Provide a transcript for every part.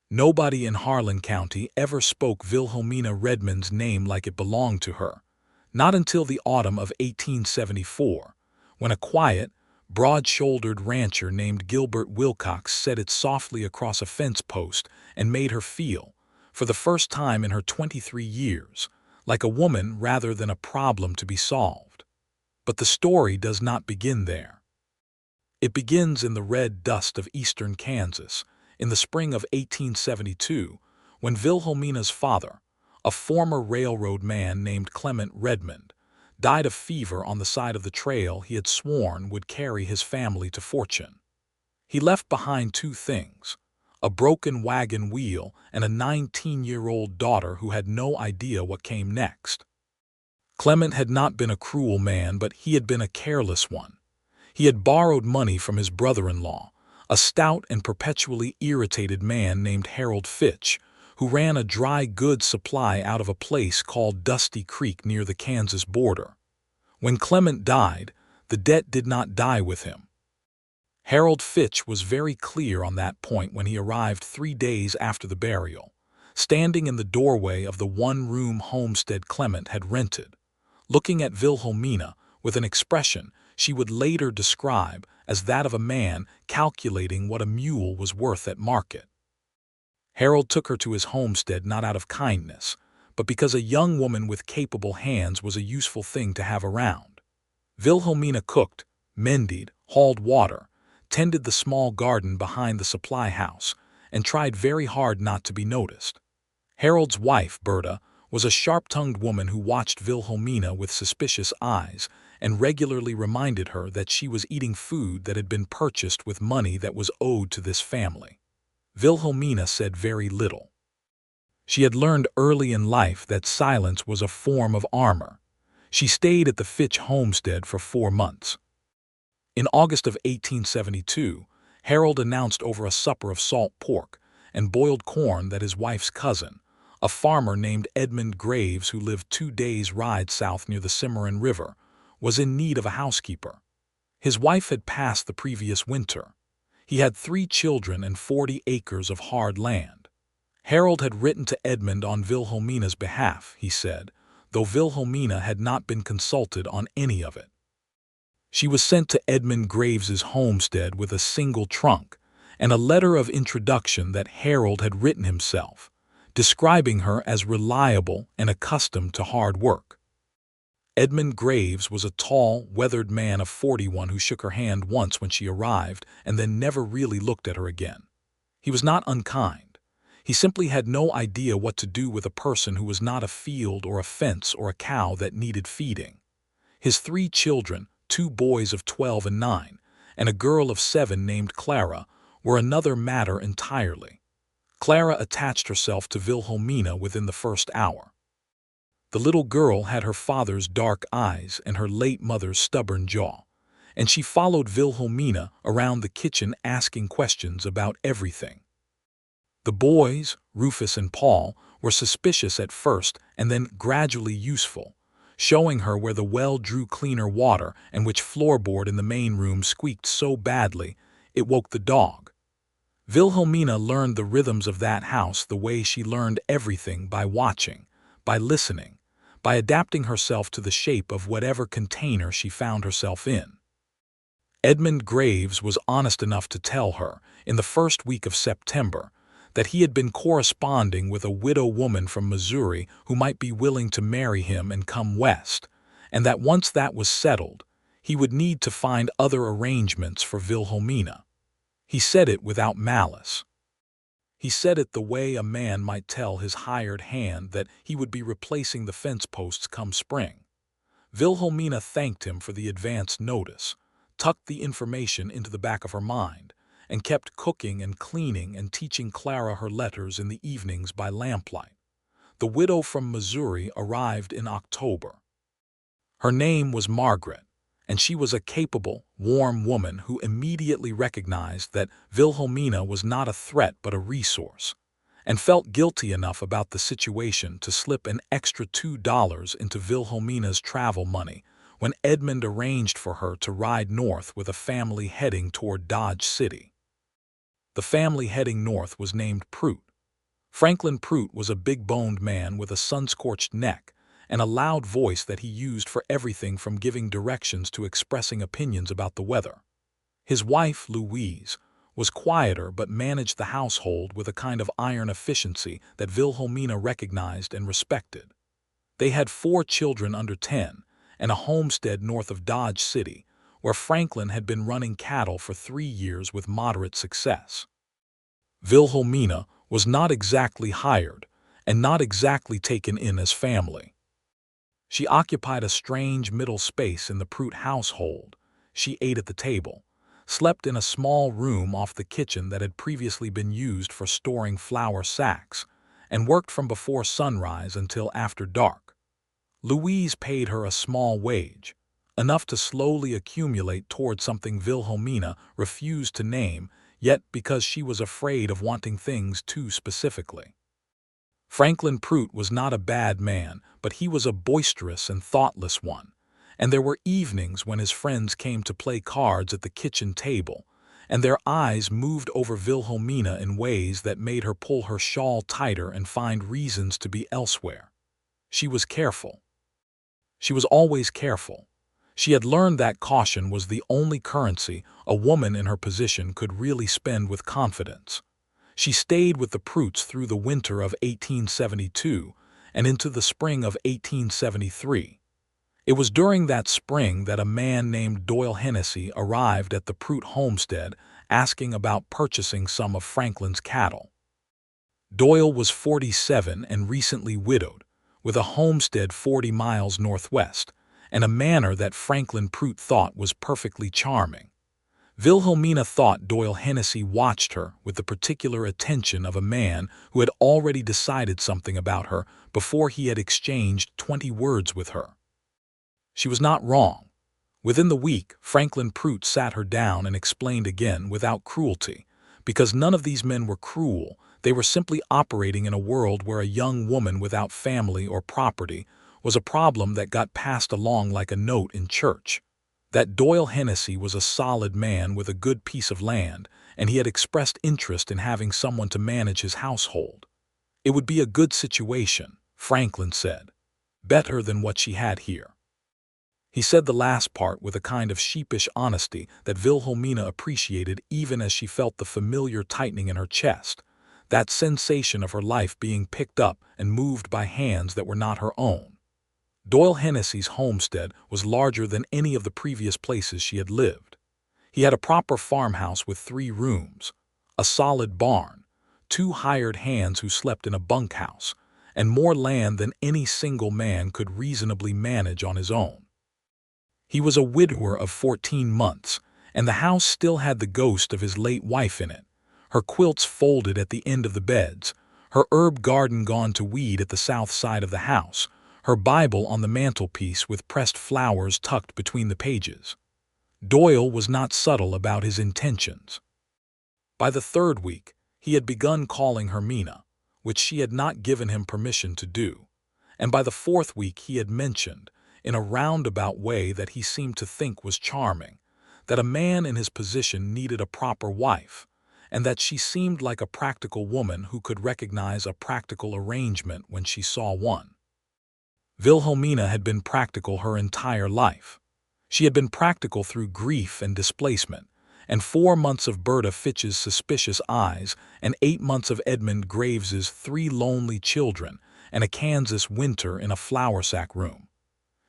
Nobody in Harlan County ever spoke Wilhelmina Redmond's name like it belonged to her, not until the autumn of 1874, when a quiet, broad-shouldered rancher named Gilbert Wilcox set it softly across a fence post and made her feel, for the first time in her 23 years, like a woman rather than a problem to be solved. But the story does not begin there. It begins in the red dust of eastern Kansas, in the spring of 1872, when Wilhelmina's father, a former railroad man named Clement Redmond, died of fever on the side of the trail he had sworn would carry his family to fortune. He left behind two things: a broken wagon wheel and a 19-year-old daughter who had no idea what came next. Clement had not been a cruel man, but he had been a careless one. He had borrowed money from his brother-in-law, a stout and perpetually irritated man named Harold Fitch, who ran a dry goods supply out of a place called Dusty Creek near the Kansas border. When Clement died, the debt did not die with him. Harold Fitch was very clear on that point when he arrived 3 days after the burial, standing in the doorway of the one-room homestead Clement had rented, looking at Wilhelmina with an expression she would later describe as that of a man calculating what a mule was worth at market. Harold took her to his homestead not out of kindness, but because a young woman with capable hands was a useful thing to have around. Wilhelmina cooked, mended, hauled water, tended the small garden behind the supply house, and tried very hard not to be noticed. Harold's wife, Berta, was a sharp-tongued woman who watched Wilhelmina with suspicious eyes and regularly reminded her that she was eating food that had been purchased with money that was owed to this family. Wilhelmina said very little. She had learned early in life that silence was a form of armor. She stayed at the Fitch homestead for 4 months. In August of 1872, Harold announced over a supper of salt pork and boiled corn that his wife's cousin, a farmer named Edmund Graves who lived 2 days' ride south near the Cimarron River, was in need of a housekeeper. His wife had passed the previous winter. He had 3 children and 40 acres of hard land. Harold had written to Edmund on Wilhelmina's behalf, he said, though Wilhelmina had not been consulted on any of it. She was sent to Edmund Graves's homestead with a single trunk and a letter of introduction that Harold had written himself, describing her as reliable and accustomed to hard work. Edmund Graves was a tall, weathered man of 41 who shook her hand once when she arrived and then never really looked at her again. He was not unkind. He simply had no idea what to do with a person who was not a field or a fence or a cow that needed feeding. His 3 children, 2 boys of 12 and 9, and a girl of 7 named Clara, were another matter entirely. Clara attached herself to Wilhelmina within the first hour. The little girl had her father's dark eyes and her late mother's stubborn jaw, and she followed Wilhelmina around the kitchen asking questions about everything. The boys, Rufus and Paul, were suspicious at first and then gradually useful, showing her where the well drew cleaner water and which floorboard in the main room squeaked so badly it woke the dog. Wilhelmina learned the rhythms of that house the way she learned everything, by watching, by listening, by adapting herself to the shape of whatever container she found herself in. Edmund Graves was honest enough to tell her, in the first week of September, that he had been corresponding with a widow woman from Missouri who might be willing to marry him and come west, and that once that was settled, he would need to find other arrangements for Wilhelmina. He said it without malice. He said it the way a man might tell his hired hand that he would be replacing the fence posts come spring. Wilhelmina thanked him for the advance notice, tucked the information into the back of her mind, and kept cooking and cleaning and teaching Clara her letters in the evenings by lamplight. The widow from Missouri arrived in October. Her name was Margaret, and she was a capable, warm woman who immediately recognized that Wilhelmina was not a threat but a resource, and felt guilty enough about the situation to slip an extra $2 into Wilhelmina's travel money when Edmund arranged for her to ride north with a family heading toward Dodge City. The family heading north was named Prute, Franklin Pruitt was a big-boned man with a sun-scorched neck and a loud voice that he used for everything from giving directions to expressing opinions about the weather. His wife, Louise, was quieter but managed the household with a kind of iron efficiency that Wilhelmina recognized and respected. They had 4 children under 10 and a homestead north of Dodge City, where Franklin had been running cattle for 3 years with moderate success. Wilhelmina was not exactly hired and not exactly taken in as family. She occupied a strange middle space in the Pruitt household. She ate at the table, slept in a small room off the kitchen that had previously been used for storing flour sacks, and worked from before sunrise until after dark. Louise paid her a small wage, enough to slowly accumulate toward something Wilhelmina refused to name, yet because she was afraid of wanting things too specifically. Franklin Pruitt was not a bad man, but he was a boisterous and thoughtless one, and there were evenings when his friends came to play cards at the kitchen table, and their eyes moved over Wilhelmina in ways that made her pull her shawl tighter and find reasons to be elsewhere. She was careful. She was always careful. She had learned that caution was the only currency a woman in her position could really spend with confidence. She stayed with the Pruitts through the winter of 1872 and into the spring of 1873. It was during that spring that a man named Doyle Hennessy arrived at the Pruitt homestead asking about purchasing some of Franklin's cattle. Doyle was 47 and recently widowed, with a homestead 40 miles northwest, and a manner that Franklin Pruitt thought was perfectly charming. Wilhelmina thought Doyle Hennessy watched her with the particular attention of a man who had already decided something about her before he had exchanged 20 words with her. She was not wrong. Within the week, Franklin Pruitt sat her down and explained again without cruelty, because none of these men were cruel. They were simply operating in a world where a young woman without family or property was a problem that got passed along like a note in church. That Doyle Hennessy was a solid man with a good piece of land, and he had expressed interest in having someone to manage his household. It would be a good situation, Franklin said. Better than what she had here. He said the last part with a kind of sheepish honesty that Wilhelmina appreciated even as she felt the familiar tightening in her chest, that sensation of her life being picked up and moved by hands that were not her own. Doyle Hennessy's homestead was larger than any of the previous places she had lived. He had a proper farmhouse with 3 rooms, a solid barn, 2 hired hands who slept in a bunkhouse, and more land than any single man could reasonably manage on his own. He was a widower of 14 months, and the house still had the ghost of his late wife in it, her quilts folded at the end of the beds, her herb garden gone to weed at the south side of the house, her Bible on the mantelpiece with pressed flowers tucked between the pages. Doyle was not subtle about his intentions. By the 3rd week, he had begun calling her Mina, which she had not given him permission to do, and by the 4th week he had mentioned, in a roundabout way that he seemed to think was charming, that a man in his position needed a proper wife, and that she seemed like a practical woman who could recognize a practical arrangement when she saw one. Wilhelmina had been practical her entire life. She had been practical through grief and displacement, and 4 months of Berta Fitch's suspicious eyes, and 8 months of Edmund Graves's 3 lonely children, and a Kansas winter in a flour sack room.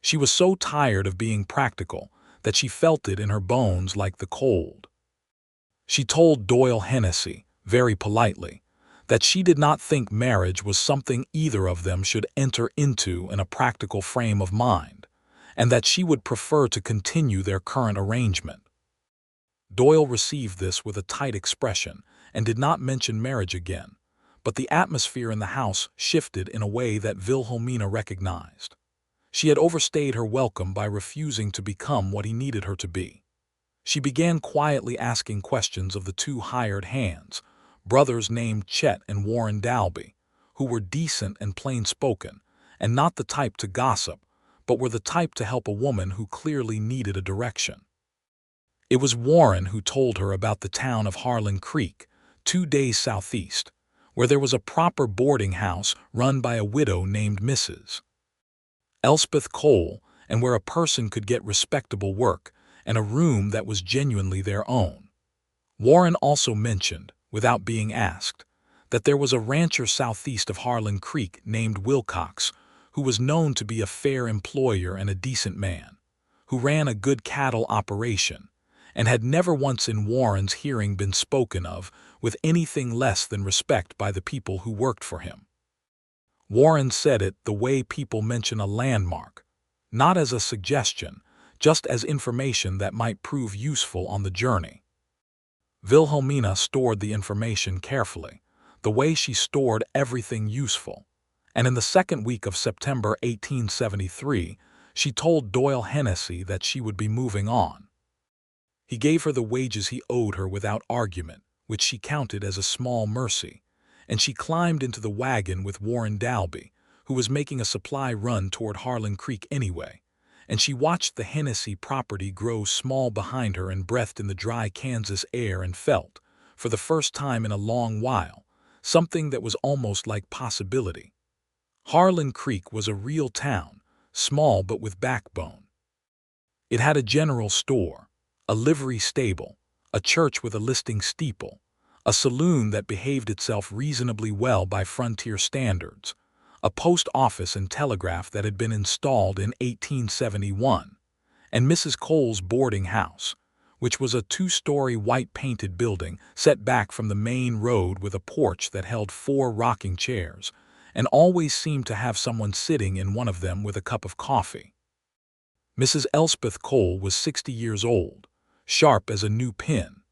She was so tired of being practical that she felt it in her bones like the cold. She told Doyle Hennessy, very politely, that she did not think marriage was something either of them should enter into in a practical frame of mind, and that she would prefer to continue their current arrangement. Doyle received this with a tight expression and did not mention marriage again, but the atmosphere in the house shifted in a way that Wilhelmina recognized. She had overstayed her welcome by refusing to become what he needed her to be. She began quietly asking questions of the 2 hired hands, brothers named Chet and Warren Dalby, who were decent and plain-spoken, and not the type to gossip, but were the type to help a woman who clearly needed a direction. It was Warren who told her about the town of Harlan Creek, 2 days southeast, where there was a proper boarding house run by a widow named Mrs. Elspeth Cole, and where a person could get respectable work and a room that was genuinely their own. Warren also mentioned, without being asked, that there was a rancher southeast of Harlan Creek named Wilcox, who was known to be a fair employer and a decent man, who ran a good cattle operation, and had never once in Warren's hearing been spoken of with anything less than respect by the people who worked for him. Warren said it the way people mention a landmark, not as a suggestion, just as information that might prove useful on the journey. Wilhelmina stored the information carefully, the way she stored everything useful, and in the second week of September 1873, she told Doyle Hennessy that she would be moving on. He gave her the wages he owed her without argument, which she counted as a small mercy, and she climbed into the wagon with Warren Dalby, who was making a supply run toward Harlan Creek anyway, and she watched the Hennessy property grow small behind her and breathed in the dry Kansas air and felt, for the first time in a long while, something that was almost like possibility. Harlan Creek was a real town, small but with backbone. It had a general store, a livery stable, a church with a listing steeple, a saloon that behaved itself reasonably well by frontier standards, a post office and telegraph that had been installed in 1871, and Mrs. Cole's boarding house, which was a two-story white-painted building set back from the main road with a porch that held 4 rocking chairs, and always seemed to have someone sitting in one of them with a cup of coffee. Mrs. Elspeth Cole was 60 years old, sharp as a new pin,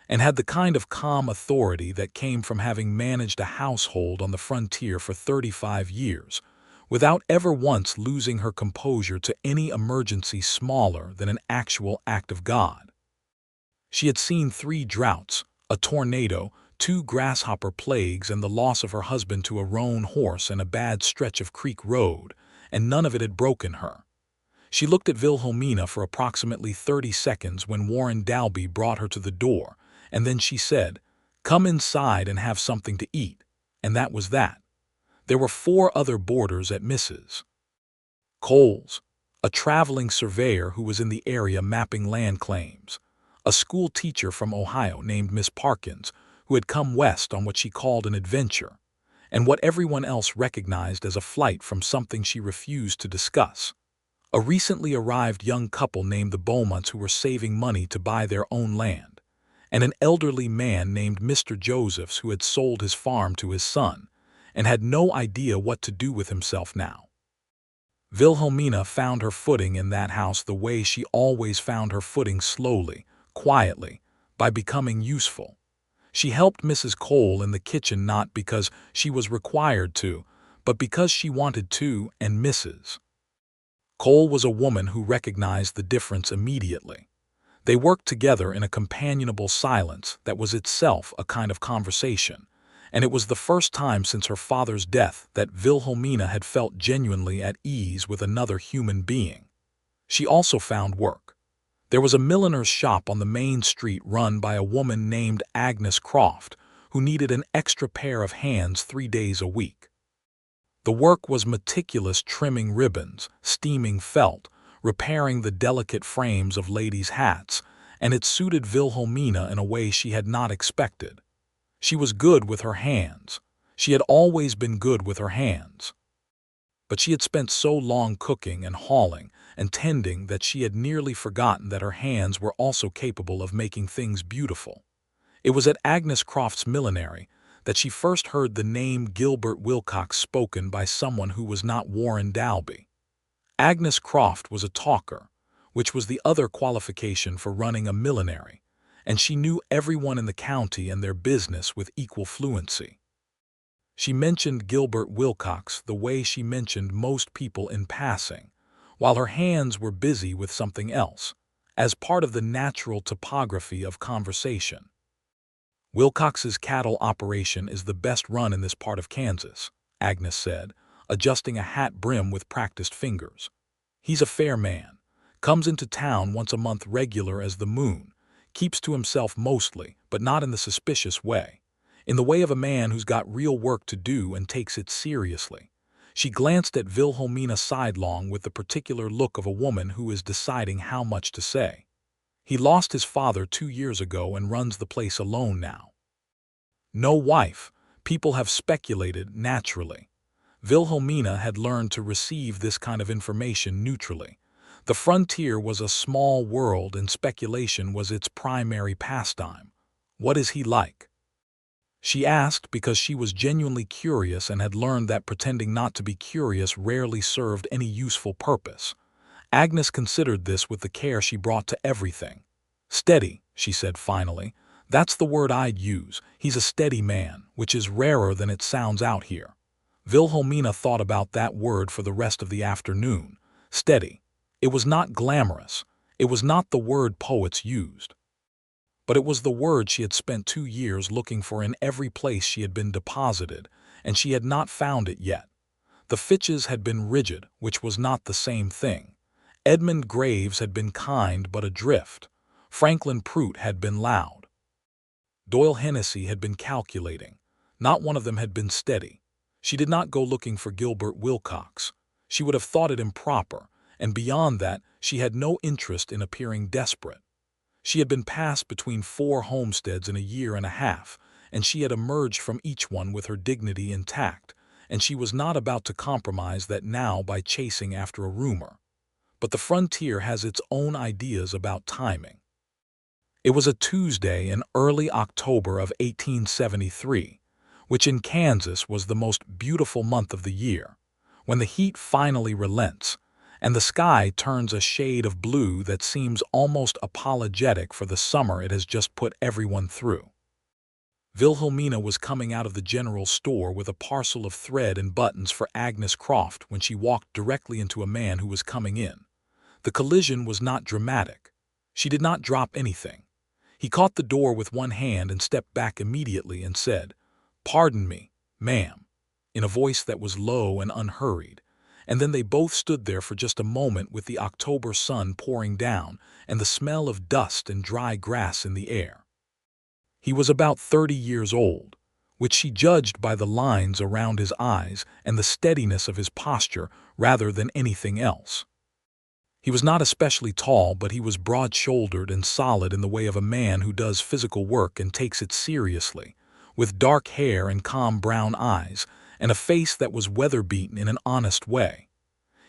and had the kind of calm authority that came from having managed a household on the frontier for 35 years, without ever once losing her composure to any emergency smaller than an actual act of God. She had seen 3 droughts, a tornado, 2 grasshopper plagues, and the loss of her husband to a roan horse and a bad stretch of creek road, and none of it had broken her. She looked at Wilhelmina for approximately 30 seconds when Warren Dalby brought her to the door, and then she said, "Come inside and have something to eat," and that was that. There were 4 other boarders at Mrs. Cole's, a traveling surveyor who was in the area mapping land claims, a school teacher from Ohio named Miss Parkins, who had come west on what she called an adventure, and what everyone else recognized as a flight from something she refused to discuss, a recently arrived young couple named the Beaumonts who were saving money to buy their own land, and an elderly man named Mr. Josephs who had sold his farm to his son and had no idea what to do with himself now. Wilhelmina found her footing in that house the way she always found her footing, slowly, quietly, by becoming useful. She helped Mrs. Cole in the kitchen not because she was required to, but because she wanted to, and Mrs. Cole was a woman who recognized the difference immediately. They worked together in a companionable silence that was itself a kind of conversation, and it was the first time since her father's death that Wilhelmina had felt genuinely at ease with another human being. She also found work. There was a milliner's shop on the main street run by a woman named Agnes Croft, who needed an extra pair of hands 3 days a week. The work was meticulous trimming ribbons, steaming felt, repairing the delicate frames of ladies' hats, and it suited Wilhelmina in a way she had not expected. She was good with her hands. She had always been good with her hands. But she had spent so long cooking and hauling and tending that she had nearly forgotten that her hands were also capable of making things beautiful. It was at Agnes Croft's millinery that she first heard the name Gilbert Wilcox spoken by someone who was not Warren Dalby. Agnes Croft was a talker, which was the other qualification for running a millinery, and she knew everyone in the county and their business with equal fluency. She mentioned Gilbert Wilcox the way she mentioned most people in passing, while her hands were busy with something else, as part of the natural topography of conversation. "Wilcox's cattle operation is the best run in this part of Kansas," Agnes said, adjusting a hat brim with practiced fingers. "He's a fair man, comes into town once a month regular as the moon, keeps to himself mostly, but not in the suspicious way. in the way of a man who's got real work to do and takes it seriously. She glanced at Wilhelmina sidelong with the particular look of a woman who is deciding how much to say. He lost his father 2 years ago and runs the place alone now. No wife. People have speculated naturally. Wilhelmina had learned to receive this kind of information neutrally. The frontier was a small world and speculation was its primary pastime. What is he like? She asked because she was genuinely curious and had learned that pretending not to be curious rarely served any useful purpose. Agnes considered this with the care she brought to everything. Steady, she said finally. That's the word I'd use. He's a steady man, which is rarer than it sounds out here. Wilhelmina thought about that word for the rest of the afternoon. Steady. It was not glamorous. It was not the word poets used. But it was the word she had spent 2 years looking for in every place she had been deposited, and she had not found it yet. The Fitches had been rigid, which was not the same thing. Edmund Graves had been kind but adrift. Franklin Prout had been loud. Doyle Hennessy had been calculating. Not one of them had been steady. She did not go looking for Gilbert Wilcox. She would have thought it improper, and beyond that, she had no interest in appearing desperate. She had been passed between 4 homesteads in a year and a half, and she had emerged from each one with her dignity intact, and she was not about to compromise that now by chasing after a rumor. But the frontier has its own ideas about timing. It was a Tuesday in early October of 1873, which in Kansas was the most beautiful month of the year, when the heat finally relents, and the sky turns a shade of blue that seems almost apologetic for the summer it has just put everyone through. Wilhelmina was coming out of the general store with a parcel of thread and buttons for Agnes Croft when she walked directly into a man who was coming in. The collision was not dramatic. She did not drop anything. He caught the door with one hand and stepped back immediately and said, "Pardon me, ma'am," in a voice that was low and unhurried, and then they both stood there for just a moment with the October sun pouring down and the smell of dust and dry grass in the air. He was about 30 years old, which she judged by the lines around his eyes and the steadiness of his posture rather than anything else. He was not especially tall, but he was broad-shouldered and solid in the way of a man who does physical work and takes it seriously, with dark hair and calm brown eyes, and a face that was weather-beaten in an honest way.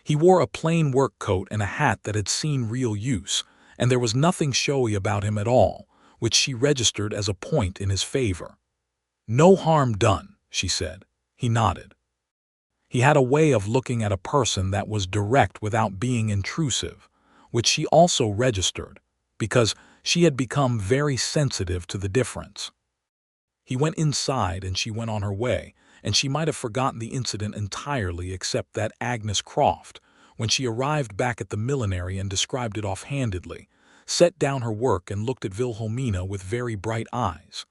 He wore a plain work coat and a hat that had seen real use, and there was nothing showy about him at all, which she registered as a point in his favor. "No harm done," she said. He nodded. He had a way of looking at a person that was direct without being intrusive, which she also registered, because she had become very sensitive to the difference. He went inside and she went on her way, and she might have forgotten the incident entirely except that Agnes Croft, when she arrived back at the millinery and described it offhandedly, set down her work and looked at Wilhelmina with very bright eyes.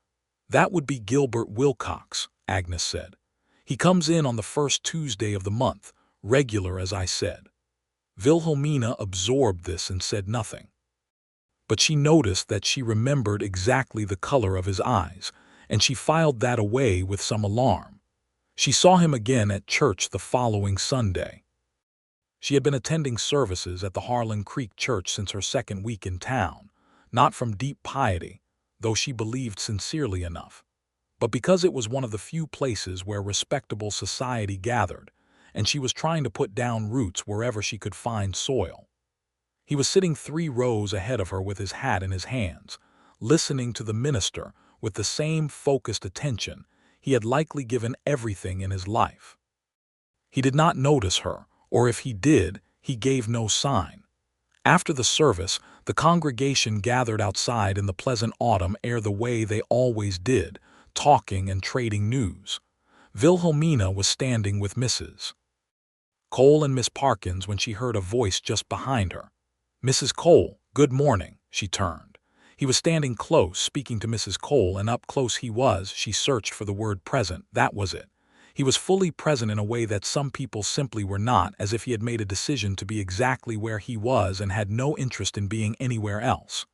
"That would be Gilbert Wilcox," Agnes said. "He comes in on the first Tuesday of the month, regular as I said." Wilhelmina absorbed this and said nothing. But she noticed that she remembered exactly the color of his eyes, and she filed that away with some alarm. She saw him again at church the following Sunday. She had been attending services at the Harlan Creek church since her second week in town, not from deep piety, though she believed sincerely enough, but because it was one of the few places where respectable society gathered, and she was trying to put down roots wherever she could find soil. He was sitting 3 rows ahead of her with his hat in his hands, listening to the minister with the same focused attention he had likely given everything in his life. He did not notice her, or if he did, he gave no sign. After the service, the congregation gathered outside in the pleasant autumn air the way they always did, talking and trading news. Wilhelmina was standing with Mrs. Cole and Miss Parkins when she heard a voice just behind her. "Mrs. Cole, good morning," she turned. He was standing close, speaking to Mrs. Cole, and up close he was. She searched for the word present. That was it. He was fully present in a way that some people simply were not, as if he had made a decision to be exactly where he was and had no interest in being anywhere else.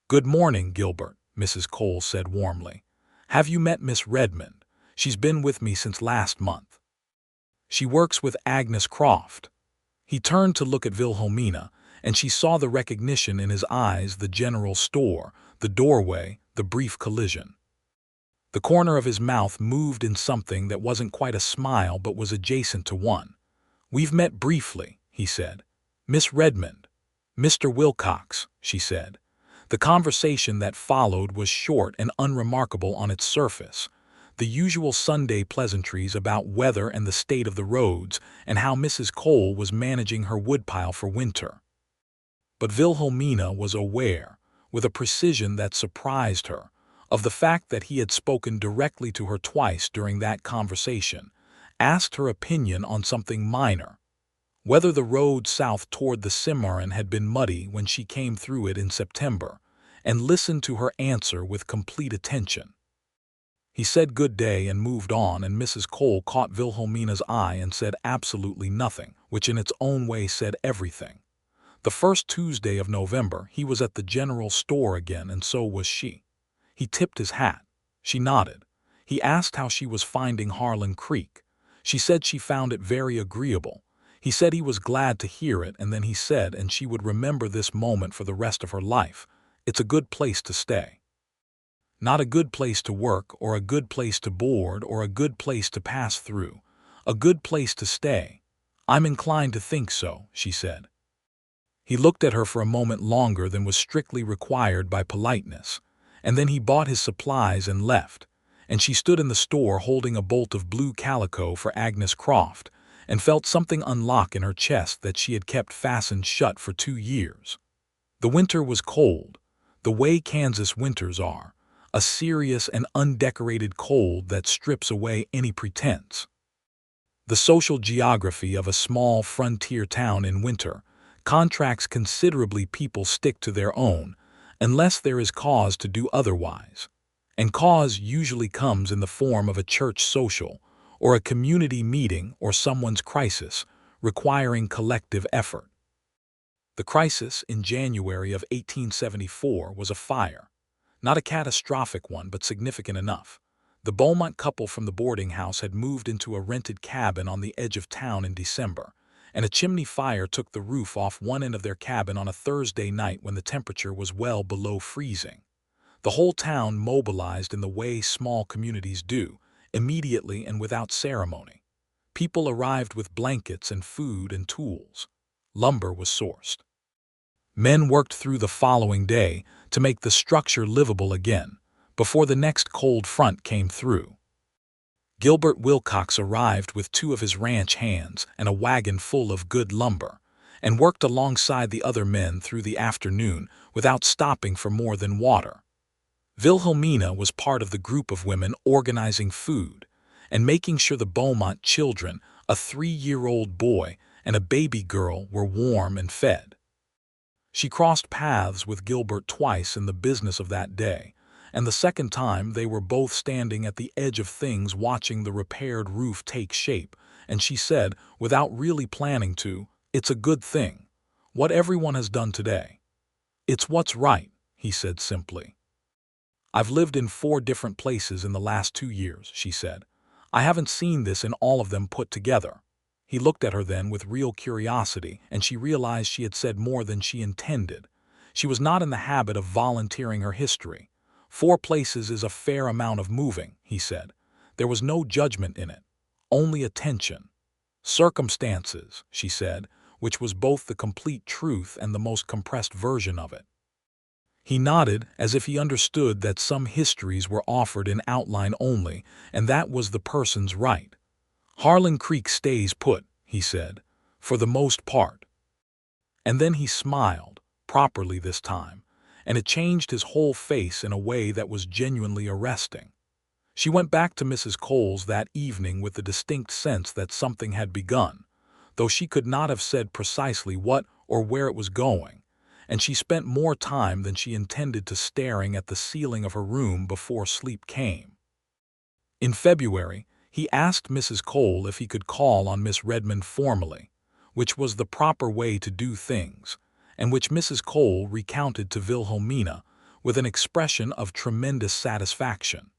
"Good morning, Gilbert," Mrs. Cole said warmly. "Have you met Miss Redmond? She's been with me since last month. She works with Agnes Croft." He turned to look at Wilhelmina, and she saw the recognition in his eyes, the general store, the doorway, the brief collision. The corner of his mouth moved in something that wasn't quite a smile but was adjacent to one. "We've met briefly," he said. "Miss Redmond." "Mr. Wilcox," she said. The conversation that followed was short and unremarkable on its surface. The usual Sunday pleasantries about weather and the state of the roads and how Mrs. Cole was managing her woodpile for winter. But Wilhelmina was aware, with a precision that surprised her, of the fact that he had spoken directly to her twice during that conversation, asked her opinion on something minor, whether the road south toward the Cimarron had been muddy when she came through it in September, and listened to her answer with complete attention. He said good day and moved on, and Mrs. Cole caught Wilhelmina's eye and said absolutely nothing, which in its own way said everything. The first Tuesday of November he was at the general store again, and so was she. He tipped his hat. She nodded. He asked how she was finding Harlan Creek. She said she found it very agreeable. He said he was glad to hear it, and then he said, and she would remember this moment for the rest of her life, "It's a good place to stay. Not a good place to work, or a good place to board, or a good place to pass through. A good place to stay. I'm inclined to think so," she said. He looked at her for a moment longer than was strictly required by politeness, and then he bought his supplies and left, and she stood in the store holding a bolt of blue calico for Agnes Croft, and felt something unlock in her chest that she had kept fastened shut for 2 years. The winter was cold, the way Kansas winters are, a serious and undecorated cold that strips away any pretense. The social geography of a small frontier town in winter contracts considerably. People stick to their own, unless there is cause to do otherwise, and cause usually comes in the form of a church social, or a community meeting, or someone's crisis, requiring collective effort. The crisis in January of 1874 was a fire. Not a catastrophic one, but significant enough. The Beaumont couple from the boarding house had moved into a rented cabin on the edge of town in December, and a chimney fire took the roof off one end of their cabin on a Thursday night when the temperature was well below freezing. The whole town mobilized in the way small communities do, immediately and without ceremony. People arrived with blankets and food and tools. Lumber was sourced. Men worked through the following day to make the structure livable again, before the next cold front came through. Gilbert Wilcox arrived with 2 of his ranch hands and a wagon full of good lumber, and worked alongside the other men through the afternoon without stopping for more than water. Wilhelmina was part of the group of women organizing food and making sure the Beaumont children, a 3-year-old boy and a baby girl, were warm and fed. She crossed paths with Gilbert twice in the business of that day, and the second time they were both standing at the edge of things watching the repaired roof take shape, and she said, without really planning to, "It's a good thing, what everyone has done today." "It's what's right," he said simply. "I've lived in 4 different places in the last 2 years," she said. "I haven't seen this in all of them put together." He looked at her then with real curiosity, and she realized she had said more than she intended. She was not in the habit of volunteering her history. 4 places is a fair amount of moving, he said. There was no judgment in it, only attention. "Circumstances," she said, which was both the complete truth and the most compressed version of it. He nodded, as if he understood that some histories were offered in outline only, and that was the person's right. "Harlan Creek stays put," he said, "for the most part." And then he smiled, properly this time, and it changed his whole face in a way that was genuinely arresting. She went back to Mrs. Cole's that evening with the distinct sense that something had begun, though she could not have said precisely what or where it was going, and she spent more time than she intended to staring at the ceiling of her room before sleep came. In February, he asked Mrs. Cole if he could call on Miss Redmond formally, which was the proper way to do things, and which Mrs. Cole recounted to Wilhelmina with an expression of tremendous satisfaction.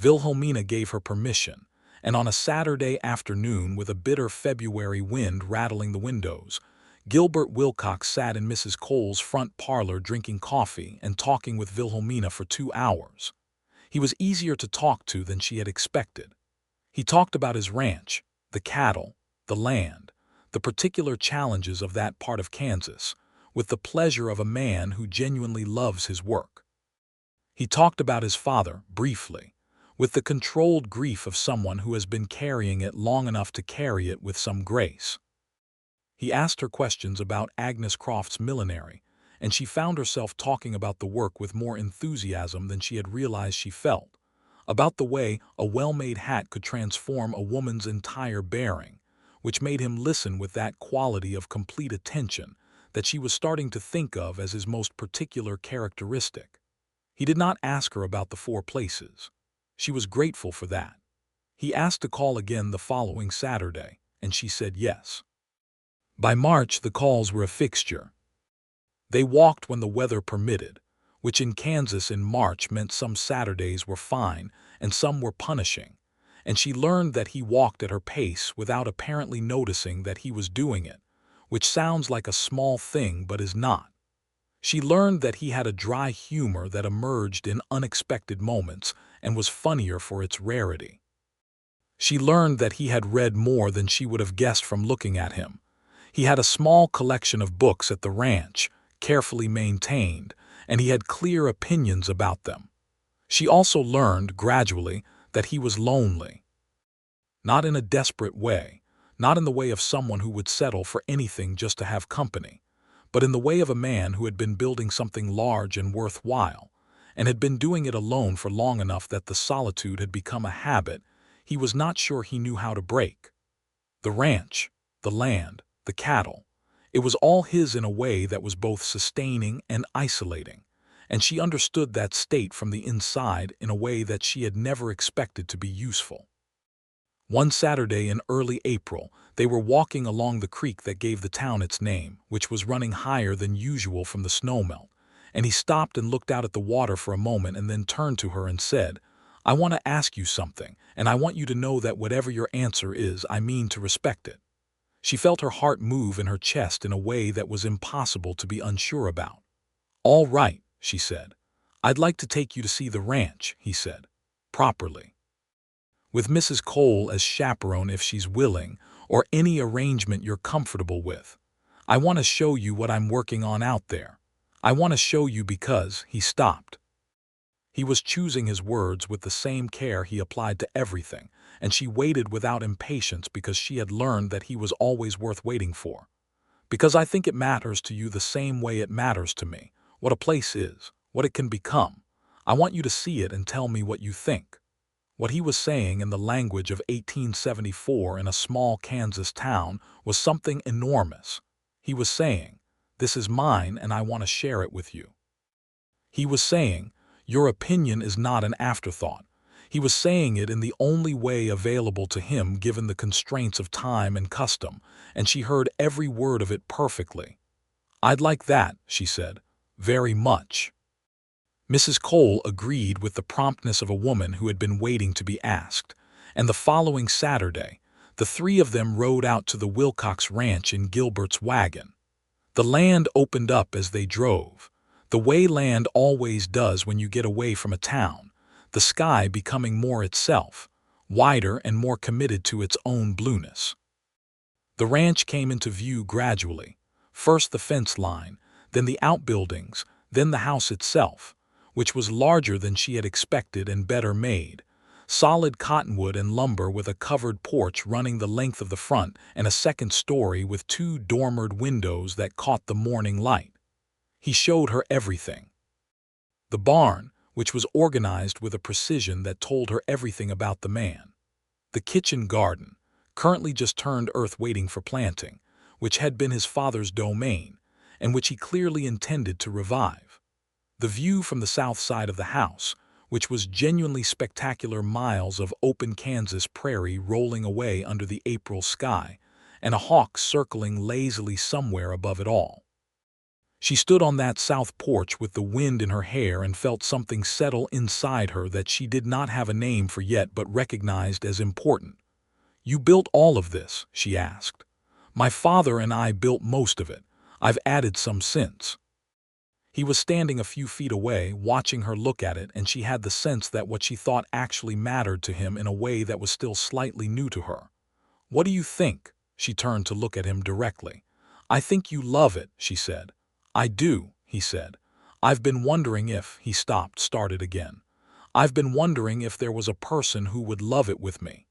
Wilhelmina gave her permission, and on a Saturday afternoon with a bitter February wind rattling the windows, Gilbert Wilcox sat in Mrs. Cole's front parlor drinking coffee and talking with Wilhelmina for 2 hours. He was easier to talk to than she had expected. He talked about his ranch, the cattle, the land, the particular challenges of that part of Kansas, with the pleasure of a man who genuinely loves his work. He talked about his father, briefly, with the controlled grief of someone who has been carrying it long enough to carry it with some grace. He asked her questions about Agnes Croft's millinery, and she found herself talking about the work with more enthusiasm than she had realized she felt, about the way a well-made hat could transform a woman's entire bearing, which made him listen with that quality of complete attention that she was starting to think of as his most particular characteristic. He did not ask her about the 4 places. She was grateful for that. He asked to call again the following Saturday, and she said yes. By March, the calls were a fixture. They walked when the weather permitted, which in Kansas in March meant some Saturdays were fine and some were punishing, and she learned that he walked at her pace without apparently noticing that he was doing it, which sounds like a small thing but is not. She learned that he had a dry humor that emerged in unexpected moments and was funnier for its rarity. She learned that he had read more than she would have guessed from looking at him. He had a small collection of books at the ranch, carefully maintained, and he had clear opinions about them. She also learned, gradually, that he was lonely. Not in a desperate way, not in the way of someone who would settle for anything just to have company, but in the way of a man who had been building something large and worthwhile, and had been doing it alone for long enough that the solitude had become a habit he was not sure he knew how to break. The ranch, the land, the cattle, it was all his in a way that was both sustaining and isolating, and she understood that state from the inside in a way that she had never expected to be useful. One Saturday in early April, they were walking along the creek that gave the town its name, which was running higher than usual from the snowmelt, and he stopped and looked out at the water for a moment and then turned to her and said, "I want to ask you something, and I want you to know that whatever your answer is, I mean to respect it." She felt her heart move in her chest in a way that was impossible to be unsure about. "All right," she said. "I'd like to take you to see the ranch," he said. "Properly. With Mrs. Cole as chaperone if she's willing, or any arrangement you're comfortable with. I want to show you what I'm working on out there. I want to show you because," he stopped. He was choosing his words with the same care he applied to everything, and she waited without impatience because she had learned that he was always worth waiting for. "Because I think it matters to you the same way it matters to me, what a place is, what it can become. I want you to see it and tell me what you think." What he was saying in the language of 1874 in a small Kansas town was something enormous. He was saying, "This is mine and I want to share it with you." He was saying, "Your opinion is not an afterthought." He was saying it in the only way available to him given the constraints of time and custom, and she heard every word of it perfectly. "I'd like that," she said, "very much." Mrs. Cole agreed with the promptness of a woman who had been waiting to be asked, and the following Saturday, the 3 of them rode out to the Wilcox Ranch in Gilbert's wagon. The land opened up as they drove, the way land always does when you get away from a town, the sky becoming more itself, wider and more committed to its own blueness. The ranch came into view gradually, first the fence line, then the outbuildings, then the house itself, which was larger than she had expected and better made, solid cottonwood and lumber with a covered porch running the length of the front and a second story with 2 dormered windows that caught the morning light. He showed her everything. The barn, which was organized with a precision that told her everything about the man. The kitchen garden, currently just turned earth waiting for planting, which had been his father's domain, and which he clearly intended to revive. The view from the south side of the house, which was genuinely spectacular, miles of open Kansas prairie rolling away under the April sky, and a hawk circling lazily somewhere above it all. She stood on that south porch with the wind in her hair and felt something settle inside her that she did not have a name for yet but recognized as important. "You built all of this?" she asked. "My father and I built most of it. I've added some since." He was standing a few feet away, watching her look at it, and she had the sense that what she thought actually mattered to him in a way that was still slightly new to her. "What do you think?" She turned to look at him directly. "I think you love it," she said. "I do," he said. "I've been wondering if—" He stopped, started again. "I've been wondering if there was a person who would love it with me."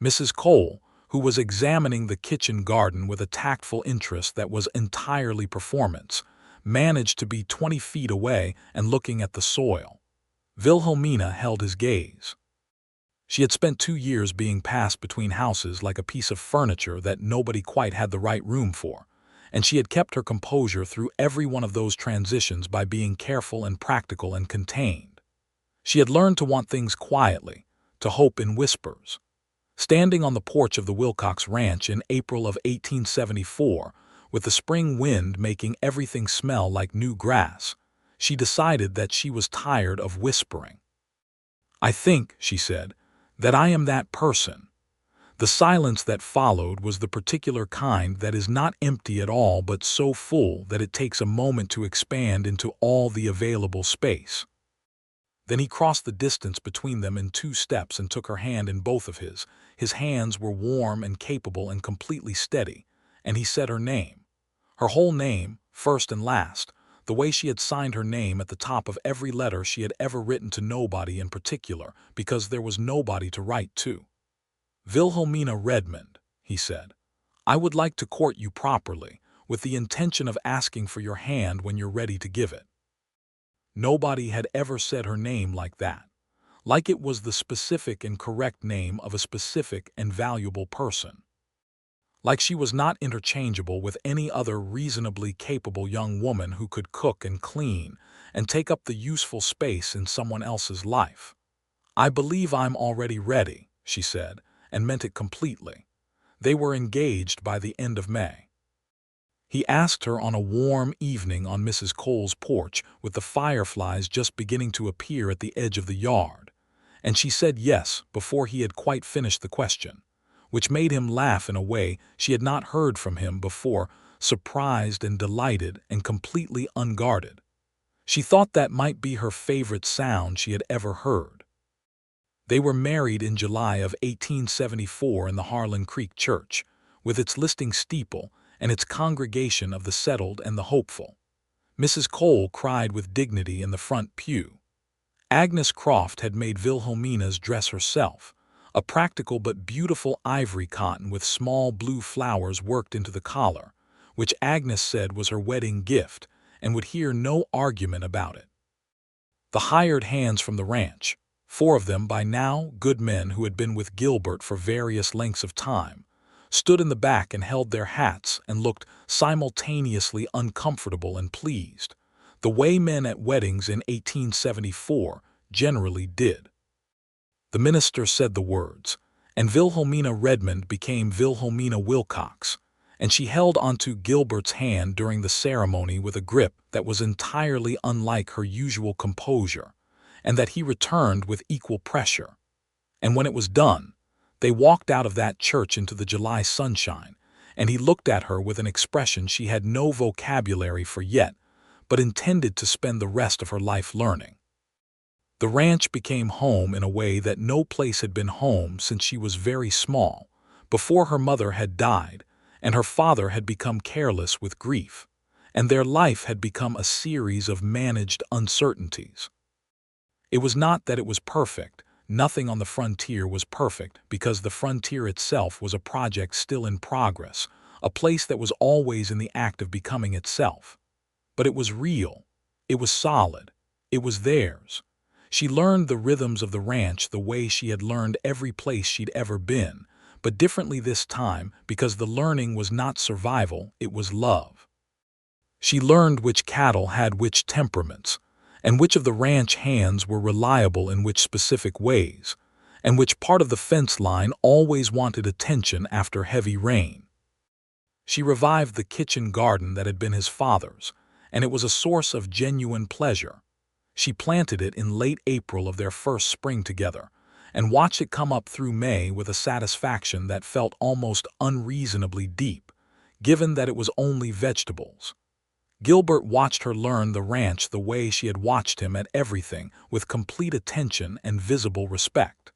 Mrs. Cole, who was examining the kitchen garden with a tactful interest that was entirely performance, managed to be 20 feet away and looking at the soil. Wilhelmina held his gaze. She had spent 2 years being passed between houses like a piece of furniture that nobody quite had the right room for, and she had kept her composure through every one of those transitions by being careful and practical and contained. She had learned to want things quietly, to hope in whispers. Standing on the porch of the Wilcox Ranch in April of 1874, with the spring wind making everything smell like new grass, she decided that she was tired of whispering. "I think," she said, "that I am that person." The silence that followed was the particular kind that is not empty at all but so full that it takes a moment to expand into all the available space. Then he crossed the distance between them in 2 steps and took her hand in both of his. His hands were warm and capable and completely steady, and he said her name. Her whole name, first and last, the way she had signed her name at the top of every letter she had ever written to nobody in particular, because there was nobody to write to. "Wilhelmina Redmond," he said, "I would like to court you properly, with the intention of asking for your hand when you're ready to give it." Nobody had ever said her name like that, like it was the specific and correct name of a specific and valuable person. Like she was not interchangeable with any other reasonably capable young woman who could cook and clean and take up the useful space in someone else's life. "I believe I'm already ready," she said, and meant it completely. They were engaged by the end of May. He asked her on a warm evening on Mrs. Cole's porch with the fireflies just beginning to appear at the edge of the yard, and she said yes before he had quite finished the question, which made him laugh in a way she had not heard from him before, surprised and delighted and completely unguarded. She thought that might be her favorite sound she had ever heard. They were married in July of 1874 in the Harlan Creek church, with its listing steeple and its congregation of the settled and the hopeful. Mrs. Cole cried with dignity in the front pew. Agnes Croft had made Wilhelmina's dress herself, a practical but beautiful ivory cotton with small blue flowers worked into the collar, which Agnes said was her wedding gift and would hear no argument about it. The hired hands from the ranch, 4 of them by now good men who had been with Gilbert for various lengths of time, stood in the back and held their hats and looked simultaneously uncomfortable and pleased, the way men at weddings in 1874 generally did. The minister said the words, and Wilhelmina Redmond became Wilhelmina Wilcox, and she held onto Gilbert's hand during the ceremony with a grip that was entirely unlike her usual composure, and that he returned with equal pressure. And when it was done, they walked out of that church into the July sunshine, and he looked at her with an expression she had no vocabulary for yet, but intended to spend the rest of her life learning. The ranch became home in a way that no place had been home since she was very small, before her mother had died, and her father had become careless with grief, and their life had become a series of managed uncertainties. It was not that it was perfect. Nothing on the frontier was perfect, because the frontier itself was a project still in progress, a place that was always in the act of becoming itself. But it was real. It was solid. It was theirs. She learned the rhythms of the ranch the way she had learned every place she'd ever been, but differently this time because the learning was not survival, it was love. She learned which cattle had which temperaments, and which of the ranch hands were reliable in which specific ways, and which part of the fence line always wanted attention after heavy rain. She revived the kitchen garden that had been his father's, and it was a source of genuine pleasure. She planted it in late April of their first spring together, and watched it come up through May with a satisfaction that felt almost unreasonably deep, given that it was only vegetables. Gilbert watched her learn the ranch the way she had watched him at everything, with complete attention and visible respect.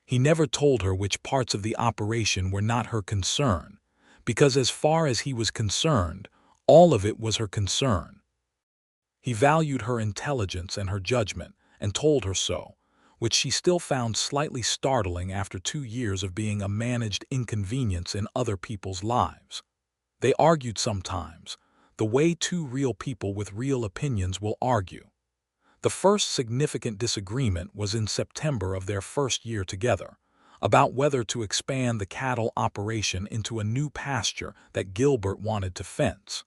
He never told her which parts of the operation were not her concern, because as far as he was concerned, all of it was her concern. He valued her intelligence and her judgment, and told her so, which she still found slightly startling after 2 years of being a managed inconvenience in other people's lives. They argued sometimes, the way two real people with real opinions will argue. The first significant disagreement was in September of their first year together, about whether to expand the cattle operation into a new pasture that Gilbert wanted to fence.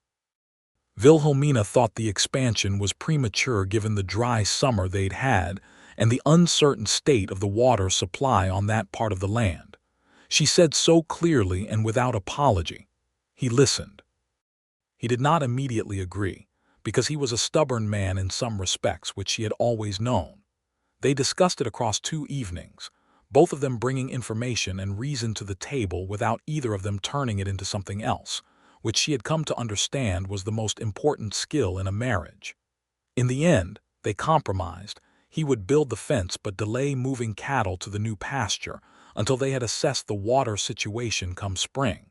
Wilhelmina thought the expansion was premature given the dry summer they'd had and the uncertain state of the water supply on that part of the land. She said so clearly and without apology. He listened. He did not immediately agree, because he was a stubborn man in some respects, which she had always known. They discussed it across 2 evenings, both of them bringing information and reason to the table without either of them turning it into something else, which she had come to understand was the most important skill in a marriage. In the end, they compromised. He would build the fence but delay moving cattle to the new pasture until they had assessed the water situation come spring.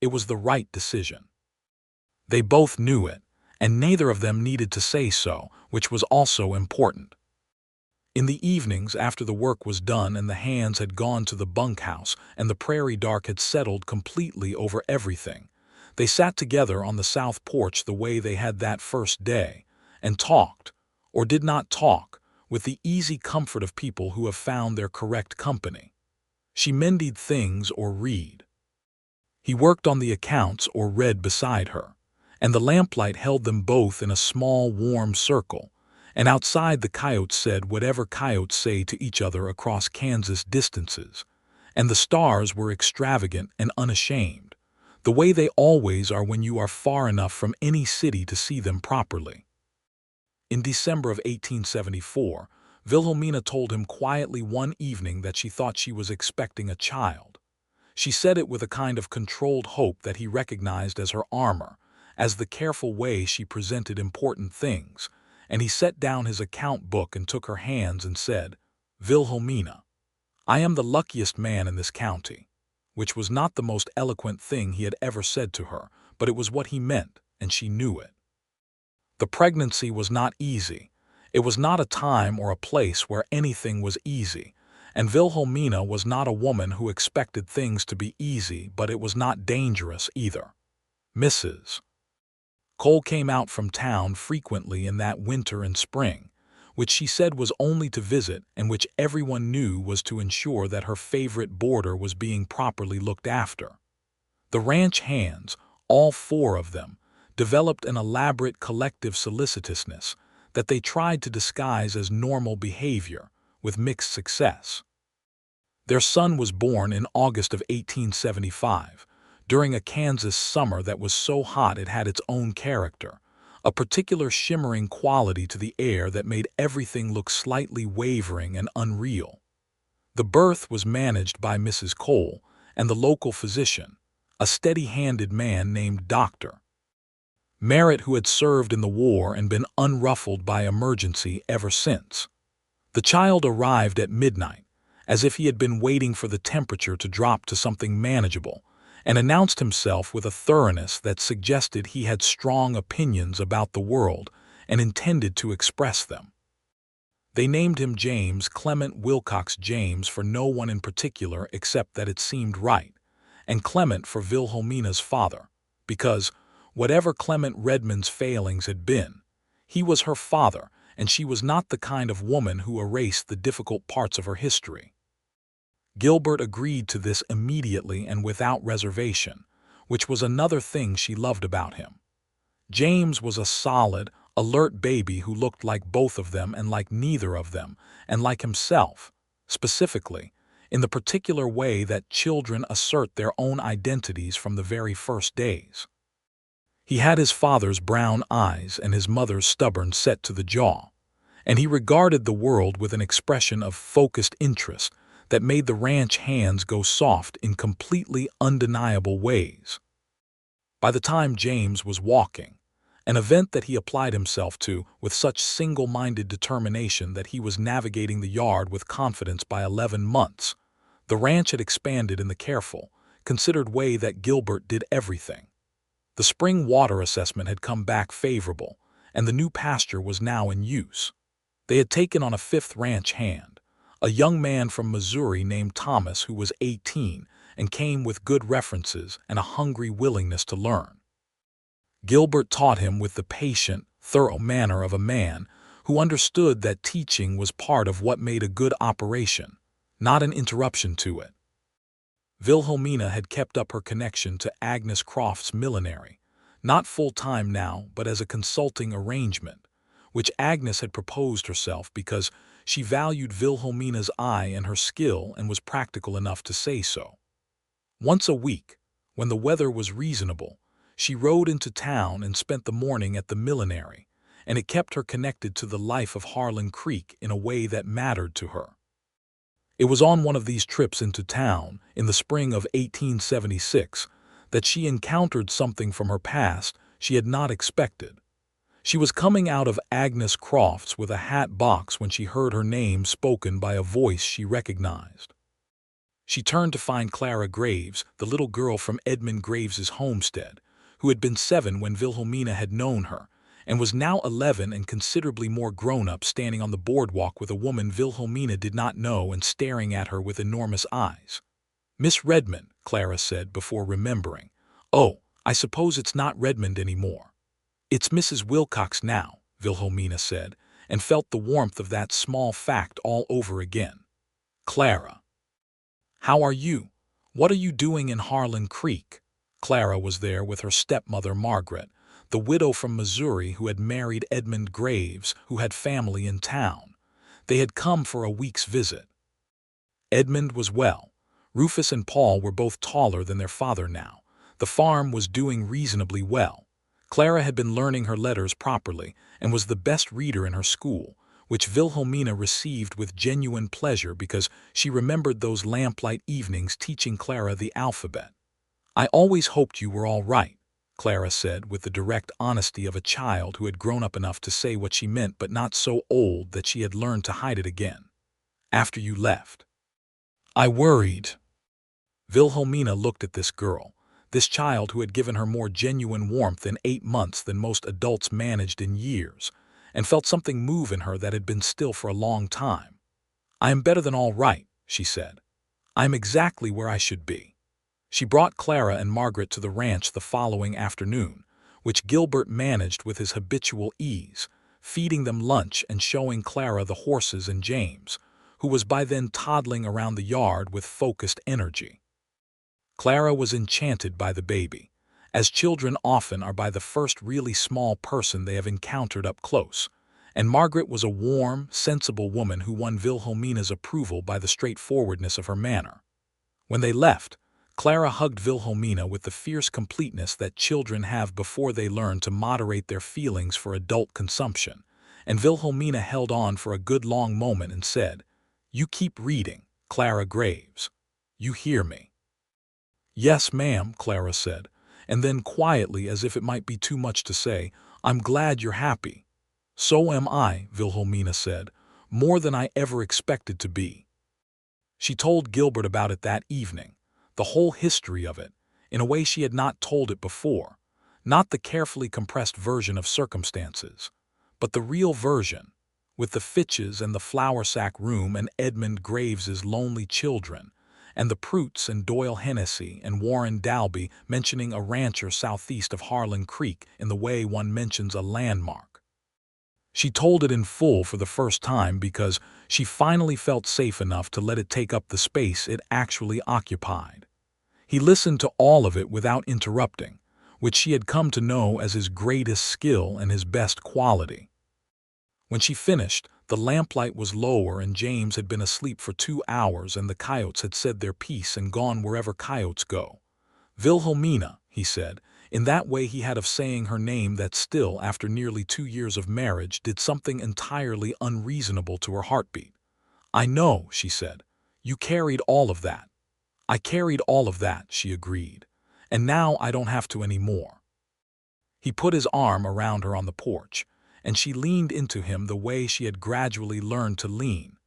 It was the right decision. They both knew it, and neither of them needed to say so, which was also important. In the evenings after the work was done and the hands had gone to the bunkhouse and the prairie dark had settled completely over everything, they sat together on the south porch the way they had that first day, and talked, or did not talk, with the easy comfort of people who have found their correct company. She mended things or read. He worked on the accounts or read beside her, and the lamplight held them both in a small, warm circle, and outside the coyotes said whatever coyotes say to each other across Kansas distances, and the stars were extravagant and unashamed, the way they always are when you are far enough from any city to see them properly. In December of 1874, Wilhelmina told him quietly one evening that she thought she was expecting a child. She said it with a kind of controlled hope that he recognized as her armor, as the careful way she presented important things, and he set down his account book and took her hands and said, "Wilhelmina, I am the luckiest man in this county," which was not the most eloquent thing he had ever said to her, but it was what he meant, and she knew it. The pregnancy was not easy. It was not a time or a place where anything was easy, and Wilhelmina was not a woman who expected things to be easy, but it was not dangerous either. Mrs. Cole came out from town frequently in that winter and spring, which she said was only to visit and which everyone knew was to ensure that her favorite boarder was being properly looked after. The ranch hands, all 4 of them, developed an elaborate collective solicitousness that they tried to disguise as normal behavior, with mixed success. Their son was born in August of 1875, during a Kansas summer that was so hot it had its own character, a particular shimmering quality to the air that made everything look slightly wavering and unreal. The birth was managed by Mrs. Cole and the local physician, a steady-handed man named Dr. Merritt, who had served in the war and been unruffled by emergency ever since. The child arrived at midnight, as if he had been waiting for the temperature to drop to something manageable, and announced himself with a thoroughness that suggested he had strong opinions about the world and intended to express them. They named him James Clement Wilcox, James for no one in particular except that it seemed right, and Clement for Wilhelmina's father, because, whatever Clement Redmond's failings had been, he was her father, and she was not the kind of woman who erased the difficult parts of her history. Gilbert agreed to this immediately and without reservation, which was another thing she loved about him. James was a solid, alert baby who looked like both of them and like neither of them, and like himself, specifically, in the particular way that children assert their own identities from the very first days. He had his father's brown eyes and his mother's stubborn set to the jaw, and he regarded the world with an expression of focused interest that made the ranch hands go soft in completely undeniable ways. By the time James was walking, an event that he applied himself to with such single-minded determination that he was navigating the yard with confidence by 11 months, the ranch had expanded in the careful, considered way that Gilbert did everything. The spring water assessment had come back favorable, and the new pasture was now in use. They had taken on a fifth ranch hand, a young man from Missouri named Thomas who was 18 and came with good references and a hungry willingness to learn. Gilbert taught him with the patient, thorough manner of a man who understood that teaching was part of what made a good operation, not an interruption to it. Wilhelmina had kept up her connection to Agnes Croft's millinery, not full-time now but as a consulting arrangement, which Agnes had proposed herself because she valued Wilhelmina's eye and her skill and was practical enough to say so. Once a week, when the weather was reasonable, she rode into town and spent the morning at the millinery, and it kept her connected to the life of Harlan Creek in a way that mattered to her. It was on one of these trips into town, in the spring of 1876, that she encountered something from her past she had not expected. She was coming out of Agnes Croft's with a hat box when she heard her name spoken by a voice she recognized. She turned to find Clara Graves, the little girl from Edmund Graves's homestead, who had been 7 when Wilhelmina had known her, and was now 11 and considerably more grown-up, standing on the boardwalk with a woman Wilhelmina did not know and staring at her with enormous eyes. "Miss Redmond," Clara said before remembering. "Oh, I suppose it's not Redmond anymore." "It's Mrs. Wilcox now," Wilhelmina said, and felt the warmth of that small fact all over again. "Clara, how are you? What are you doing in Harlan Creek?" Clara was there with her stepmother Margaret, the widow from Missouri who had married Edmund Graves, who had family in town. They had come for a week's visit. Edmund was well. Rufus and Paul were both taller than their father now. The farm was doing reasonably well. Clara had been learning her letters properly and was the best reader in her school, which Wilhelmina received with genuine pleasure because she remembered those lamplight evenings teaching Clara the alphabet. "I always hoped you were all right," Clara said with the direct honesty of a child who had grown up enough to say what she meant but not so old that she had learned to hide it again. "After you left, I worried." Wilhelmina looked at this girl, this child who had given her more genuine warmth in 8 months than most adults managed in years, and felt something move in her that had been still for a long time. "I am better than all right," she said. "I am exactly where I should be." She brought Clara and Margaret to the ranch the following afternoon, which Gilbert managed with his habitual ease, feeding them lunch and showing Clara the horses and James, who was by then toddling around the yard with focused energy. Clara was enchanted by the baby, as children often are by the first really small person they have encountered up close, and Margaret was a warm, sensible woman who won Wilhelmina's approval by the straightforwardness of her manner. When they left, Clara hugged Wilhelmina with the fierce completeness that children have before they learn to moderate their feelings for adult consumption, and Wilhelmina held on for a good long moment and said, "You keep reading, Clara Graves. You hear me?" "Yes, ma'am," Clara said, and then quietly, as if it might be too much to say, "I'm glad you're happy." "So am I," Wilhelmina said, "more than I ever expected to be." She told Gilbert about it that evening, the whole history of it, in a way she had not told it before, not the carefully compressed version of circumstances, but the real version, with the Fitches and the flour sack room and Edmund Graves's lonely children, and the Proots and Doyle Hennessy and Warren Dalby mentioning a rancher southeast of Harlan Creek in the way one mentions a landmark. She told it in full for the first time because she finally felt safe enough to let it take up the space it actually occupied. He listened to all of it without interrupting, which she had come to know as his greatest skill and his best quality. When she finished, the lamplight was lower and James had been asleep for 2 hours and the coyotes had said their piece and gone wherever coyotes go. "Wilhelmina," he said, In that way he had of saying her name that still, after nearly 2 years of marriage, did something entirely unreasonable to her heartbeat. "I know," she said. "You carried all of that." "I carried all of that," she agreed. "And now I don't have to anymore." He put his arm around her on the porch, and she leaned into him the way she had gradually learned to lean,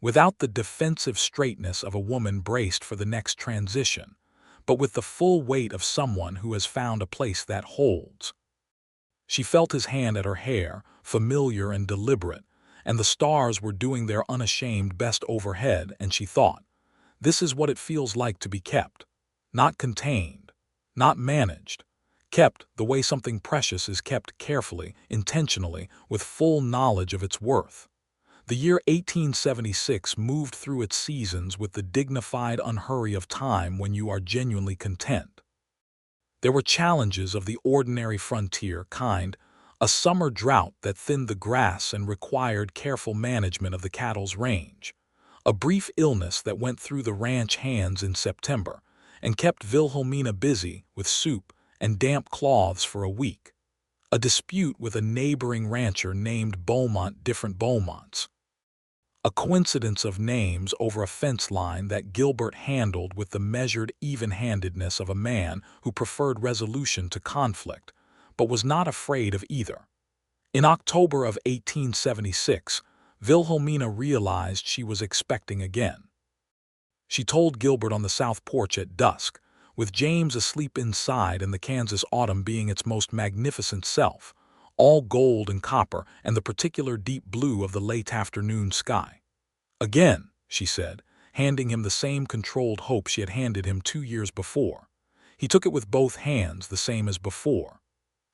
without the defensive straightness of a woman braced for the next transition, but with the full weight of someone who has found a place that holds. She felt his hand at her hair, familiar and deliberate, and the stars were doing their unashamed best overhead, and she thought, this is what it feels like to be kept. Not contained, not managed. Kept the way something precious is kept, carefully, intentionally, with full knowledge of its worth. The year 1876 moved through its seasons with the dignified unhurry of time when you are genuinely content. There were challenges of the ordinary frontier kind, a summer drought that thinned the grass and required careful management of the cattle's range, a brief illness that went through the ranch hands in September and kept Wilhelmina busy with soup and damp cloths for a week, a dispute with a neighboring rancher named Beaumont, different Beaumonts, a coincidence of names over a fence line that Gilbert handled with the measured even-handedness of a man who preferred resolution to conflict, but was not afraid of either. In October of 1876, Wilhelmina realized she was expecting again. She told Gilbert on the south porch at dusk, with James asleep inside and the Kansas autumn being its most magnificent self, all gold and copper and the particular deep blue of the late afternoon sky. "Again," she said, handing him the same controlled hope she had handed him 2 years before. He took it with both hands, the same as before.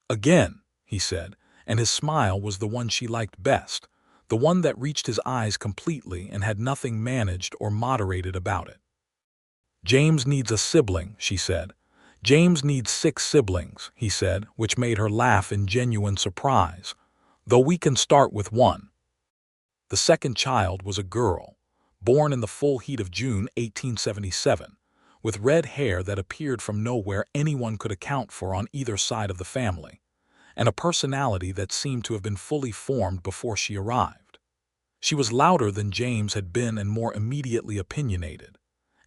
"Again," he said, and his smile was the one she liked best, the one that reached his eyes completely and had nothing managed or moderated about it. "James needs a sibling," she said. "James needs 6 siblings," he said, which made her laugh in genuine surprise, "though we can start with 1. The second child was a girl, born in the full heat of June 1877, with red hair that appeared from nowhere anyone could account for on either side of the family, and a personality that seemed to have been fully formed before she arrived. She was louder than James had been and more immediately opinionated,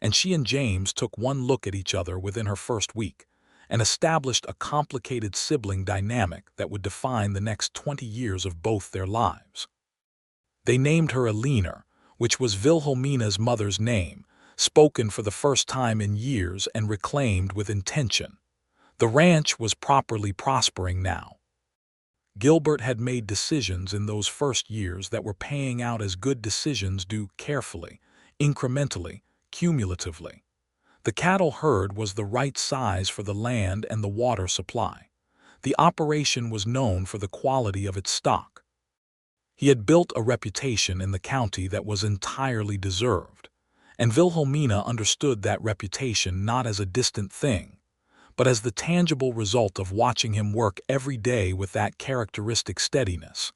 and she and James took one look at each other within her first week and established a complicated sibling dynamic that would define the next 20 years of both their lives. They named her Alina, which was Wilhelmina's mother's name, spoken for the first time in years and reclaimed with intention. The ranch was properly prospering now. Gilbert had made decisions in those first years that were paying out as good decisions do, carefully, incrementally, cumulatively. The cattle herd was the right size for the land and the water supply. The operation was known for the quality of its stock. He had built a reputation in the county that was entirely deserved, and Wilhelmina understood that reputation not as a distant thing, but as the tangible result of watching him work every day with that characteristic steadiness,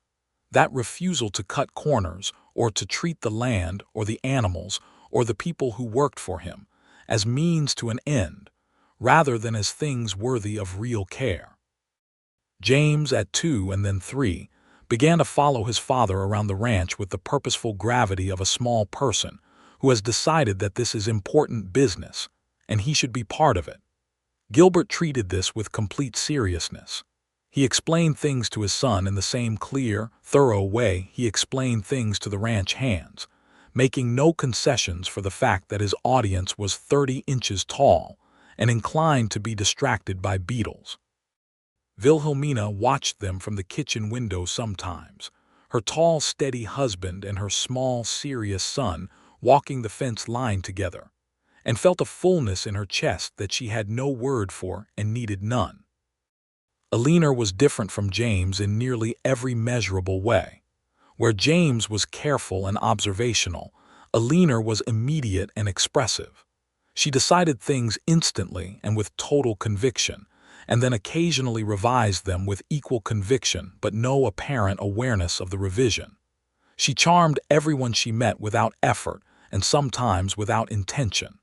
that refusal to cut corners or to treat the land or the animals or the people who worked for him as means to an end, rather than as things worthy of real care. James, at 2 and then 3, began to follow his father around the ranch with the purposeful gravity of a small person who has decided that this is important business and he should be part of it. Gilbert treated this with complete seriousness. He explained things to his son in the same clear, thorough way he explained things to the ranch hands, making no concessions for the fact that his audience was 30 inches tall and inclined to be distracted by beetles. Wilhelmina watched them from the kitchen window sometimes, her tall, steady husband and her small, serious son walking the fence line together, and felt a fullness in her chest that she had no word for and needed none. Alina was different from James in nearly every measurable way. Where James was careful and observational, Alina was immediate and expressive. She decided things instantly and with total conviction, and then occasionally revised them with equal conviction but no apparent awareness of the revision. She charmed everyone she met without effort and sometimes without intention.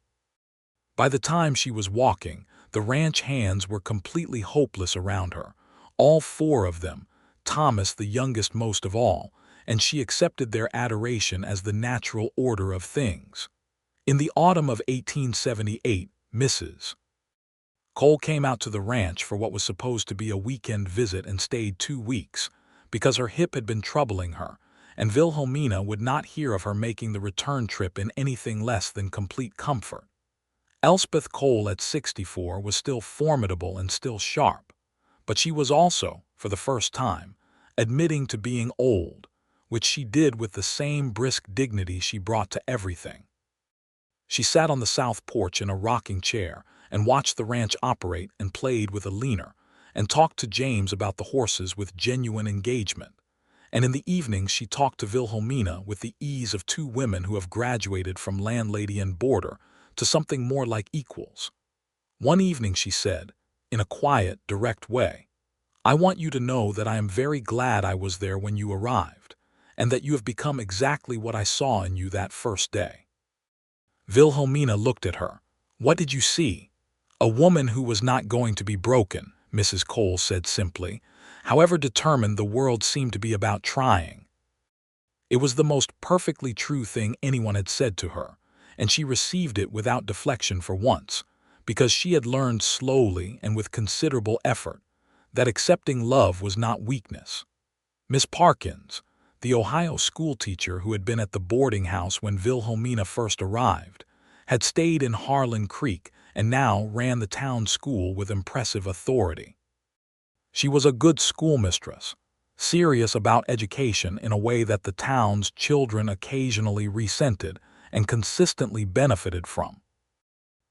By the time she was walking, The ranch hands were completely hopeless around her, all four of them, Thomas the youngest most of all, and she accepted their adoration as the natural order of things. In the autumn of 1878, Mrs. Cole came out to the ranch for what was supposed to be a weekend visit and stayed 2 weeks, because her hip had been troubling her, and Wilhelmina would not hear of her making the return trip in anything less than complete comfort. Elspeth Cole at 64 was still formidable and still sharp, but she was also, for the first time, admitting to being old, which she did with the same brisk dignity she brought to everything. She sat on the south porch in a rocking chair and watched the ranch operate and played with a leaner, and talked to James about the horses with genuine engagement. And in the evenings she talked to Wilhelmina with the ease of two women who have graduated from landlady and boarder to something more like equals. One evening she said, in a quiet, direct way, "I want you to know that I am very glad I was there when you arrived, and that you have become exactly what I saw in you that first day." Wilhelmina looked at her. "What did you see?" "A woman who was not going to be broken," Mrs. Cole said simply, however determined the world seemed to be about trying. It was the most perfectly true thing anyone had said to her, and she received it without deflection for once, because she had learned slowly and with considerable effort that accepting love was not weakness. Miss Parkins, the Ohio schoolteacher who had been at the boarding house when Wilhelmina first arrived, had stayed in Harlan Creek and now ran the town school with impressive authority. She was a good schoolmistress, serious about education in a way that the town's children occasionally resented and consistently benefited from.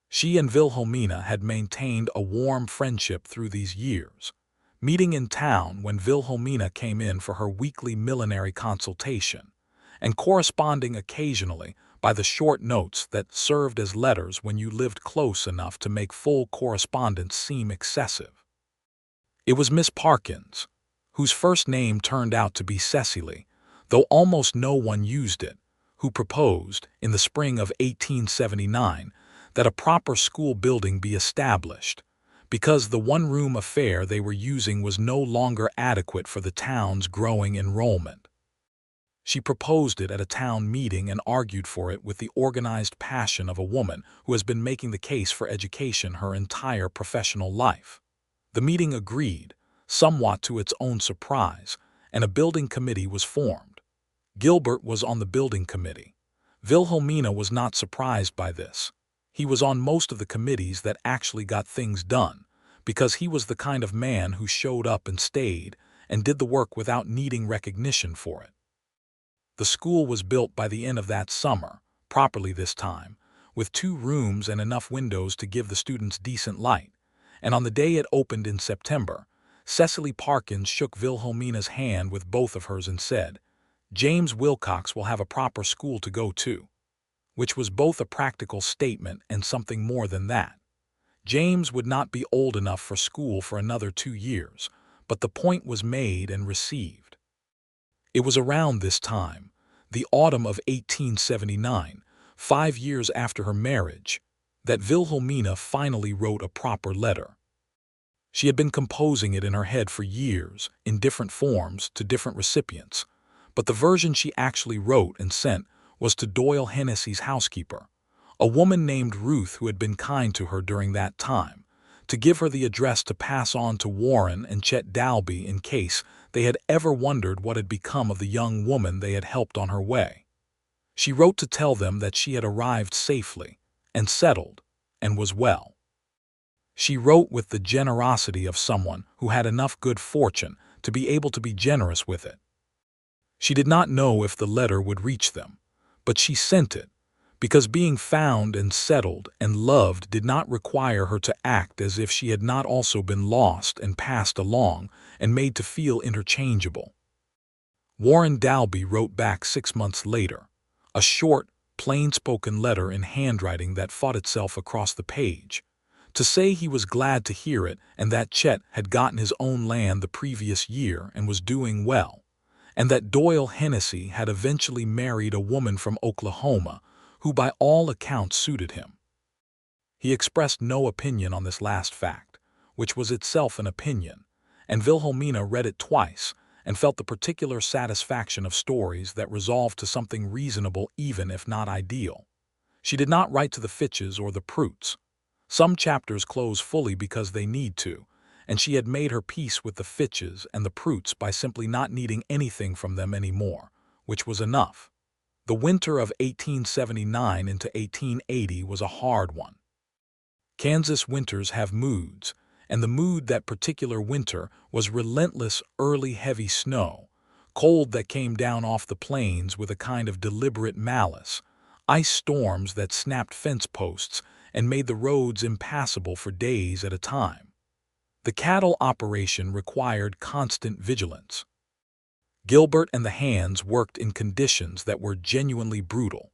She and Wilhelmina had maintained a warm friendship through these years, meeting in town when Wilhelmina came in for her weekly millinery consultation, and corresponding occasionally by the short notes that served as letters when you lived close enough to make full correspondence seem excessive. It was Miss Parkins, whose first name turned out to be Cecily, though almost no one used it, who proposed, in the spring of 1879, that a proper school building be established, because the one-room affair they were using was no longer adequate for the town's growing enrollment. She proposed it at a town meeting and argued for it with the organized passion of a woman who has been making the case for education her entire professional life. The meeting agreed, somewhat to its own surprise, and a building committee was formed. Gilbert was on the building committee. Wilhelmina was not surprised by this. He was on most of the committees that actually got things done, because he was the kind of man who showed up and stayed and did the work without needing recognition for it. The school was built by the end of that summer, properly this time, with 2 rooms and enough windows to give the students decent light, and on the day it opened in September, Cecily Parkins shook Wilhelmina's hand with both of hers and said, "James Wilcox will have a proper school to go to," which was both a practical statement and something more than that. James would not be old enough for school for another 2 years, but the point was made and received. It was around this time, the autumn of 1879, 5 years after her marriage, that Wilhelmina finally wrote a proper letter. She had been composing it in her head for years, in different forms, to different recipients, but the version she actually wrote and sent was to Doyle Hennessy's housekeeper, a woman named Ruth who had been kind to her during that time, to give her the address to pass on to Warren and Chet Dalby in case they had ever wondered what had become of the young woman they had helped on her way. She wrote to tell them that she had arrived safely, and settled, and was well. She wrote with the generosity of someone who had enough good fortune to be able to be generous with it. She did not know if the letter would reach them, but she sent it, because being found and settled and loved did not require her to act as if she had not also been lost and passed along and made to feel interchangeable. Warren Dalby wrote back 6 months later, a short, plain-spoken letter in handwriting that fought itself across the page, to say he was glad to hear it and that Chet had gotten his own land the previous year and was doing well, and that Doyle Hennessy had eventually married a woman from Oklahoma who by all accounts suited him. He expressed no opinion on this last fact, which was itself an opinion, and Wilhelmina read it twice and felt the particular satisfaction of stories that resolve to something reasonable even if not ideal. She did not write to the Fitches or the Prouts. Some chapters close fully because they need to, and she had made her peace with the Fitches and the Prouts by simply not needing anything from them anymore, which was enough. The winter of 1879 into 1880 was a hard one. Kansas winters have moods, and the mood that particular winter was relentless early heavy snow, cold that came down off the plains with a kind of deliberate malice, ice storms that snapped fence posts and made the roads impassable for days at a time. The cattle operation required constant vigilance. Gilbert and the hands worked in conditions that were genuinely brutal,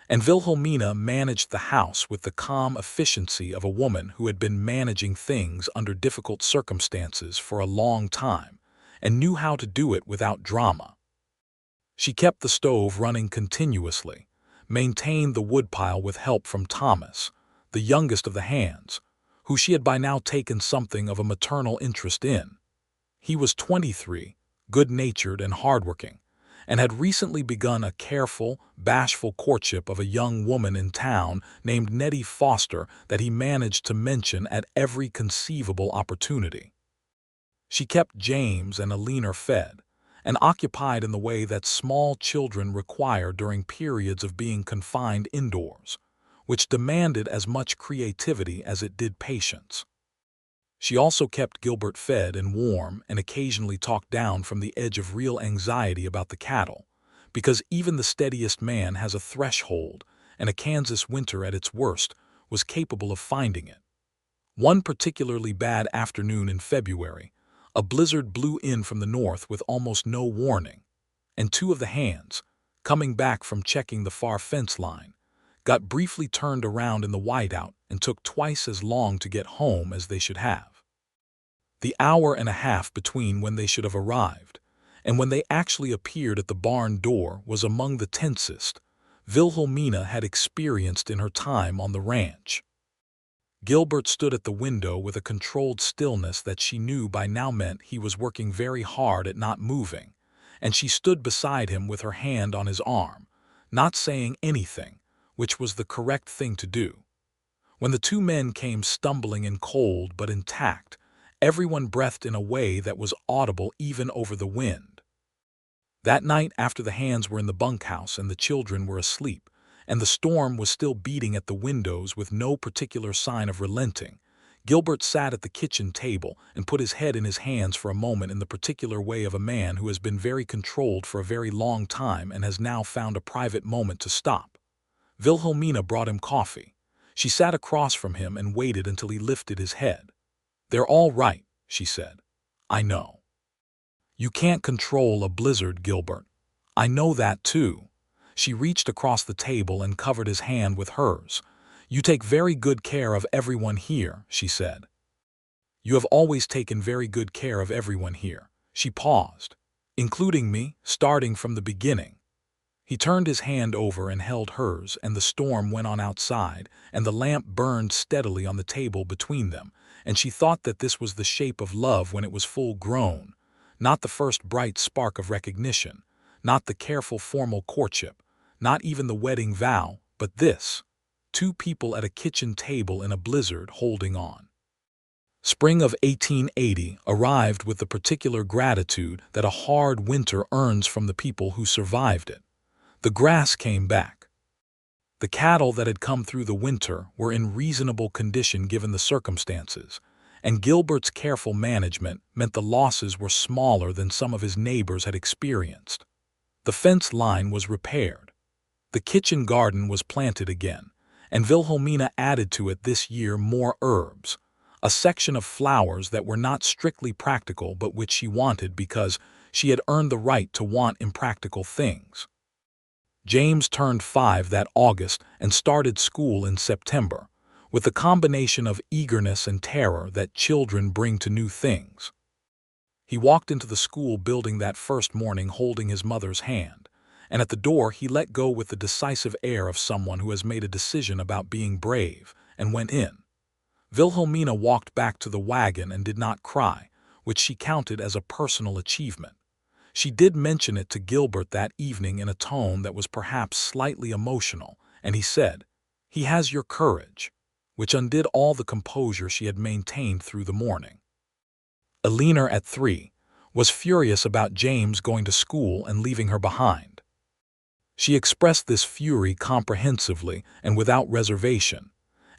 and Wilhelmina managed the house with the calm efficiency of a woman who had been managing things under difficult circumstances for a long time and knew how to do it without drama. She kept the stove running continuously, maintained the woodpile with help from Thomas, the youngest of the hands, who she had by now taken something of a maternal interest in. He was 23, good-natured and hardworking, and had recently begun a careful, bashful courtship of a young woman in town named Nettie Foster that he managed to mention at every conceivable opportunity. She kept James and Alina fed, and occupied in the way that small children require during periods of being confined indoors, which demanded as much creativity as it did patience. She also kept Gilbert fed and warm and occasionally talked down from the edge of real anxiety about the cattle, because even the steadiest man has a threshold, and a Kansas winter at its worst was capable of finding it. One particularly bad afternoon in February, a blizzard blew in from the north with almost no warning, and two of the hands, coming back from checking the far fence line, got briefly turned around in the whiteout and took twice as long to get home as they should have. The hour and a half between when they should have arrived and when they actually appeared at the barn door was among the tensest Wilhelmina had experienced in her time on the ranch. Gilbert stood at the window with a controlled stillness that she knew by now meant he was working very hard at not moving, and she stood beside him with her hand on his arm, not saying anything, which was the correct thing to do. When the two men came stumbling in cold but intact, everyone breathed in a way that was audible even over the wind. That night, after the hands were in the bunkhouse and the children were asleep, and the storm was still beating at the windows with no particular sign of relenting, Gilbert sat at the kitchen table and put his head in his hands for a moment in the particular way of a man who has been very controlled for a very long time and has now found a private moment to stop. Wilhelmina brought him coffee. She sat across from him and waited until he lifted his head. "They're all right," she said. "I know. You can't control a blizzard, Gilbert. I know that too." She reached across the table and covered his hand with hers. "You take very good care of everyone here," she said. "You have always taken very good care of everyone here." She paused. "Including me, starting from the beginning." He turned his hand over and held hers, and the storm went on outside, and the lamp burned steadily on the table between them, and she thought that this was the shape of love when it was full grown, not the first bright spark of recognition, not the careful formal courtship, not even the wedding vow, but this: two people at a kitchen table in a blizzard holding on. Spring of 1880 arrived with the particular gratitude that a hard winter earns from the people who survived it. The grass came back. The cattle that had come through the winter were in reasonable condition given the circumstances, and Gilbert's careful management meant the losses were smaller than some of his neighbors had experienced. The fence line was repaired. The kitchen garden was planted again, and Wilhelmina added to it this year more herbs, a section of flowers that were not strictly practical but which she wanted because she had earned the right to want impractical things. James turned 5 that August and started school in September, with the combination of eagerness and terror that children bring to new things. He walked into the school building that first morning holding his mother's hand, and at the door he let go with the decisive air of someone who has made a decision about being brave and went in. Wilhelmina walked back to the wagon and did not cry, which she counted as a personal achievement. She did mention it to Gilbert that evening in a tone that was perhaps slightly emotional, and he said, "He has your courage," which undid all the composure she had maintained through the morning. Alina, at 3, was furious about James going to school and leaving her behind. She expressed this fury comprehensively and without reservation,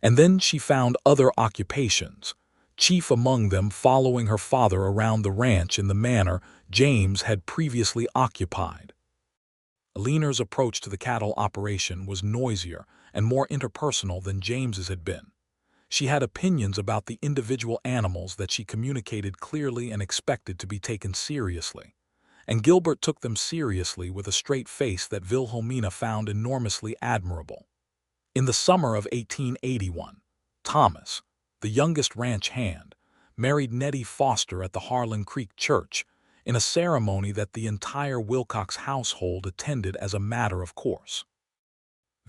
and then she found other occupations, chief among them following her father around the ranch in the manner James had previously occupied. Alina's approach to the cattle operation was noisier and more interpersonal than James's had been. She had opinions about the individual animals that she communicated clearly and expected to be taken seriously, and Gilbert took them seriously with a straight face that Wilhelmina found enormously admirable. In the summer of 1881, Thomas, the youngest ranch hand, married Nettie Foster at the Harlan Creek church, in a ceremony that the entire Wilcox household attended as a matter of course.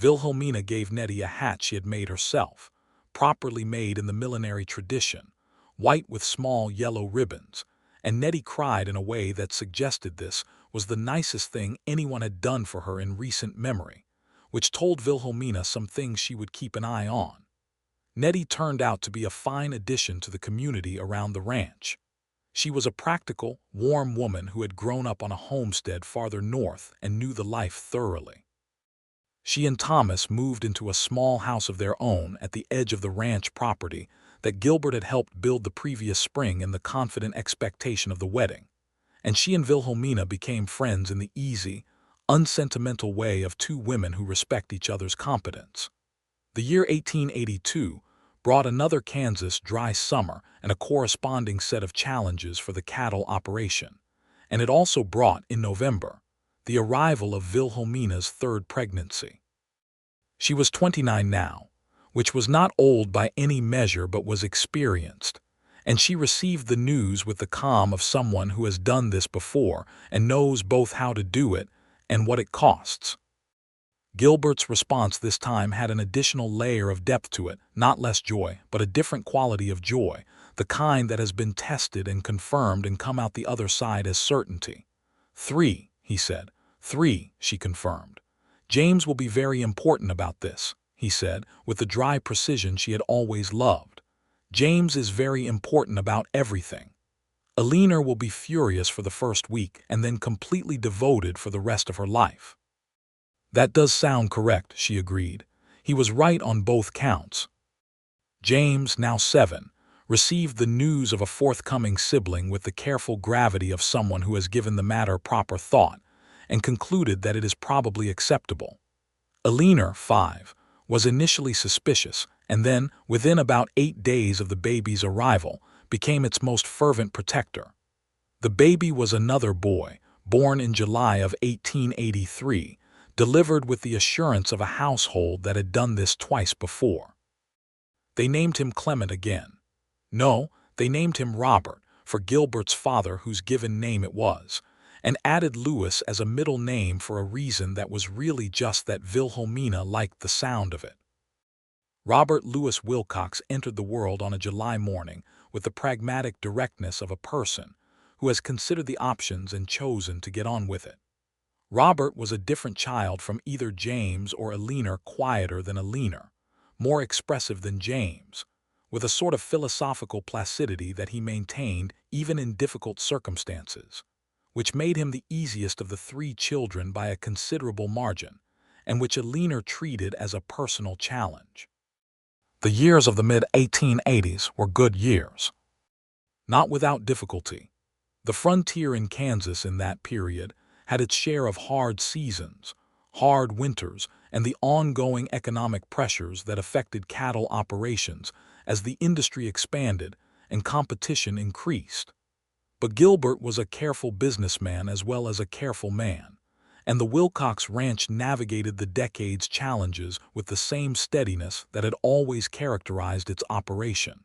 Wilhelmina gave Nettie a hat she had made herself, properly made in the millinery tradition, white with small yellow ribbons, and Nettie cried in a way that suggested this was the nicest thing anyone had done for her in recent memory, which told Wilhelmina some things she would keep an eye on. Nettie turned out to be a fine addition to the community around the ranch. She was a practical, warm woman who had grown up on a homestead farther north and knew the life thoroughly. She and Thomas moved into a small house of their own at the edge of the ranch property that Gilbert had helped build the previous spring in the confident expectation of the wedding, and she and Wilhelmina became friends in the easy, unsentimental way of two women who respect each other's competence. The year 1882 brought another Kansas dry summer and a corresponding set of challenges for the cattle operation, and it also brought, in November, the arrival of Wilhelmina's third pregnancy. She was 29 now, which was not old by any measure but was experienced, and she received the news with the calm of someone who has done this before and knows both how to do it and what it costs. Gilbert's response this time had an additional layer of depth to it, not less joy, but a different quality of joy, the kind that has been tested and confirmed and come out the other side as certainty. 3, he said. 3, she confirmed. James will be very important about this, he said, with the dry precision she had always loved. James is very important about everything. Alina will be furious for the first week and then completely devoted for the rest of her life. That does sound correct, she agreed. He was right on both counts. James, now 7, received the news of a forthcoming sibling with the careful gravity of someone who has given the matter proper thought and concluded that it is probably acceptable. Alina, 5, was initially suspicious and then, within about 8 days of the baby's arrival, became its most fervent protector. The baby was another boy, born in July of 1883, delivered with the assurance of a household that had done this twice before. They named him Clement again. No, they named him Robert, for Gilbert's father whose given name it was, and added Louis as a middle name for a reason that was really just that Wilhelmina liked the sound of it. Robert Louis Wilcox entered the world on a July morning with the pragmatic directness of a person who has considered the options and chosen to get on with it. Robert was a different child from either James or Alina, quieter than Alina, more expressive than James, with a sort of philosophical placidity that he maintained even in difficult circumstances, which made him the easiest of the 3 children by a considerable margin, and which Alina treated as a personal challenge. The years of the mid-1880s were good years. Not without difficulty. The frontier in Kansas in that period had its share of hard seasons, hard winters, and the ongoing economic pressures that affected cattle operations as the industry expanded and competition increased. But Gilbert was a careful businessman as well as a careful man, and the Wilcox Ranch navigated the decade's challenges with the same steadiness that had always characterized its operation.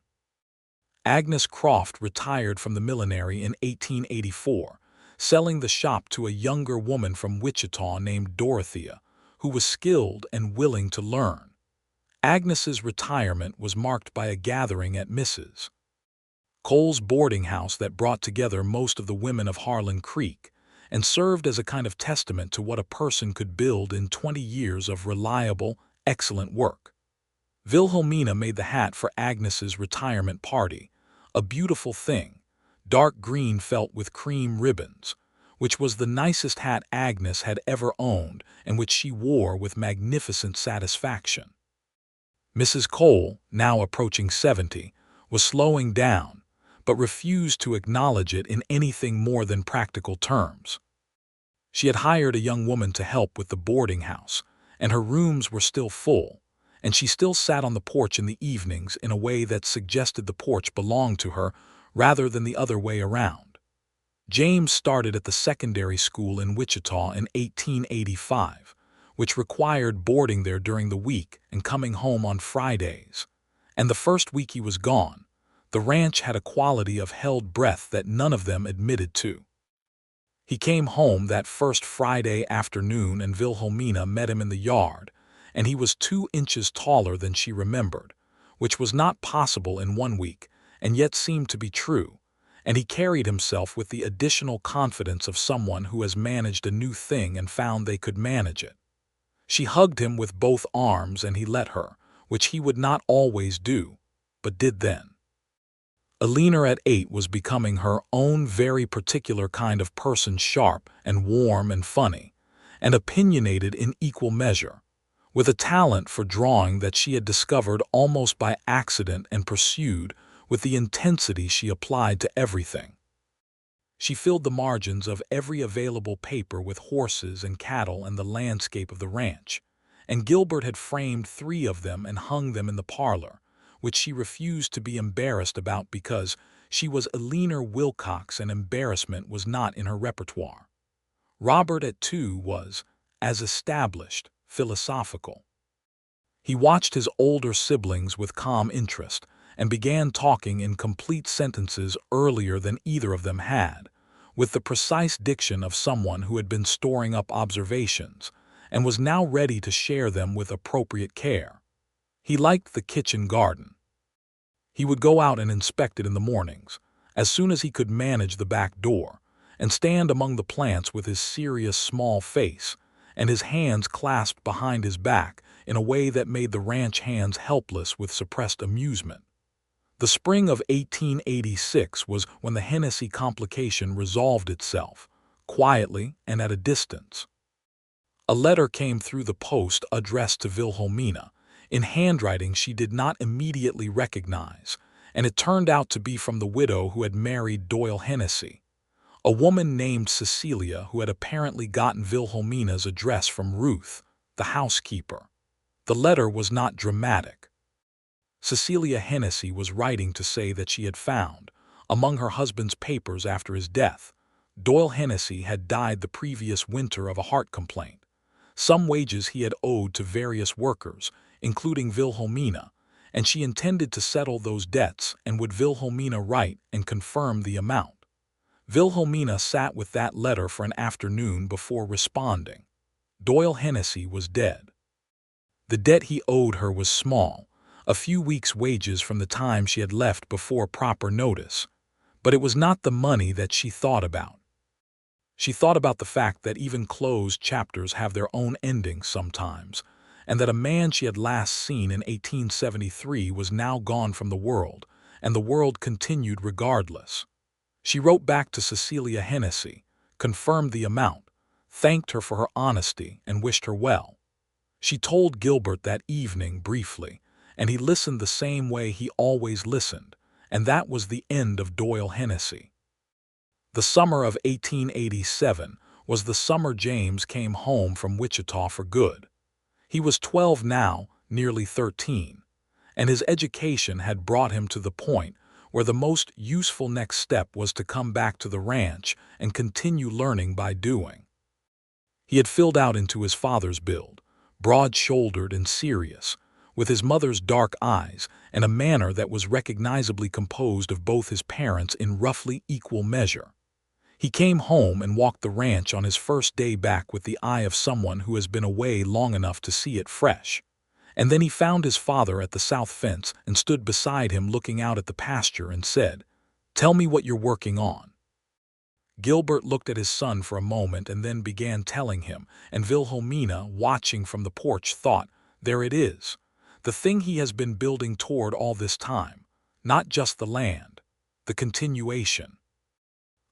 Agnes Croft retired from the millinery in 1884, selling the shop to a younger woman from Wichita named Dorothea, who was skilled and willing to learn. Agnes's retirement was marked by a gathering at Mrs. Cole's boarding house that brought together most of the women of Harlan Creek and served as a kind of testament to what a person could build in 20 years of reliable, excellent work. Wilhelmina made the hat for Agnes's retirement party, a beautiful thing, dark green felt with cream ribbons, which was the nicest hat Agnes had ever owned and which she wore with magnificent satisfaction. Mrs. Cole, now approaching 70, was slowing down, but refused to acknowledge it in anything more than practical terms. She had hired a young woman to help with the boarding house, and her rooms were still full, and she still sat on the porch in the evenings in a way that suggested the porch belonged to her rather than the other way around. James started at the secondary school in Wichita in 1885, which required boarding there during the week and coming home on Fridays. And the first week he was gone, the ranch had a quality of held breath that none of them admitted to. He came home that first Friday afternoon and Wilhelmina met him in the yard, and he was 2 inches taller than she remembered, which was not possible in 1 week, and yet seemed to be true, and he carried himself with the additional confidence of someone who has managed a new thing and found they could manage it. She hugged him with both arms and he let her, which he would not always do, but did then. Alina at 8 was becoming her own very particular kind of person, sharp and warm and funny, and opinionated in equal measure, with a talent for drawing that she had discovered almost by accident and pursued with the intensity she applied to everything. She filled the margins of every available paper with horses and cattle and the landscape of the ranch, and Gilbert had framed 3 of them and hung them in the parlor, which she refused to be embarrassed about because she was Wilhelmina Wilcox and embarrassment was not in her repertoire. Robert at 2 was, as established, philosophical. He watched his older siblings with calm interest and began talking in complete sentences earlier than either of them had, with the precise diction of someone who had been storing up observations and was now ready to share them with appropriate care. He liked the kitchen garden. He would go out and inspect it in the mornings, as soon as he could manage the back door, and stand among the plants with his serious small face and his hands clasped behind his back in a way that made the ranch hands helpless with suppressed amusement. The spring of 1886 was when the Hennessy complication resolved itself, quietly and at a distance. A letter came through the post addressed to Wilhelmina, in handwriting she did not immediately recognize, and it turned out to be from the widow who had married Doyle Hennessy, a woman named Cecilia who had apparently gotten Wilhelmina's address from Ruth, the housekeeper. The letter was not dramatic. Cecilia Hennessy was writing to say that she had found, among her husband's papers after his death, Doyle Hennessy had died the previous winter of a heart complaint, some wages he had owed to various workers, including Wilhelmina, and she intended to settle those debts and would Wilhelmina write and confirm the amount. Wilhelmina sat with that letter for an afternoon before responding. Doyle Hennessy was dead. The debt he owed her was small, a few weeks' wages from the time she had left before proper notice, but it was not the money that she thought about. She thought about the fact that even closed chapters have their own endings sometimes, and that a man she had last seen in 1873 was now gone from the world, and the world continued regardless. She wrote back to Cecilia Hennessy, confirmed the amount, thanked her for her honesty, and wished her well. She told Gilbert that evening briefly, and he listened the same way he always listened, and that was the end of Doyle Hennessy. The summer of 1887 was the summer James came home from Wichita for good. He was 12 now, nearly 13, and his education had brought him to the point where the most useful next step was to come back to the ranch and continue learning by doing. He had filled out into his father's build, broad-shouldered and serious, with his mother's dark eyes and a manner that was recognizably composed of both his parents in roughly equal measure. He came home and walked the ranch on his first day back with the eye of someone who has been away long enough to see it fresh, And then he found his father at the south fence and stood beside him looking out at the pasture and said, "Tell me what you're working on." Gilbert looked at his son for a moment and then began telling him, and Wilhelmina, watching from the porch, thought, there it is, the thing he has been building toward all this time, not just the land, the continuation.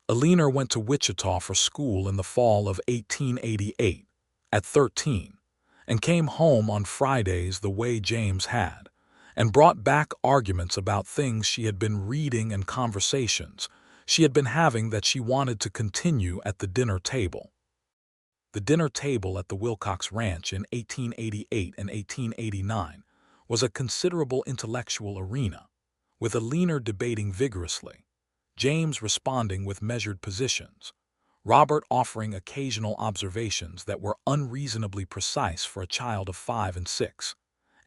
Alina went to Wichita for school in the fall of 1888, at 13, and came home on Fridays the way James had, and brought back arguments about things she had been reading and conversations she had been having that she wanted to continue at the dinner table. The dinner table at the Wilcox Ranch in 1888 and 1889 was a considerable intellectual arena, with Alina debating vigorously, James responding with measured positions, Robert offering occasional observations that were unreasonably precise for a child of 5 and 6,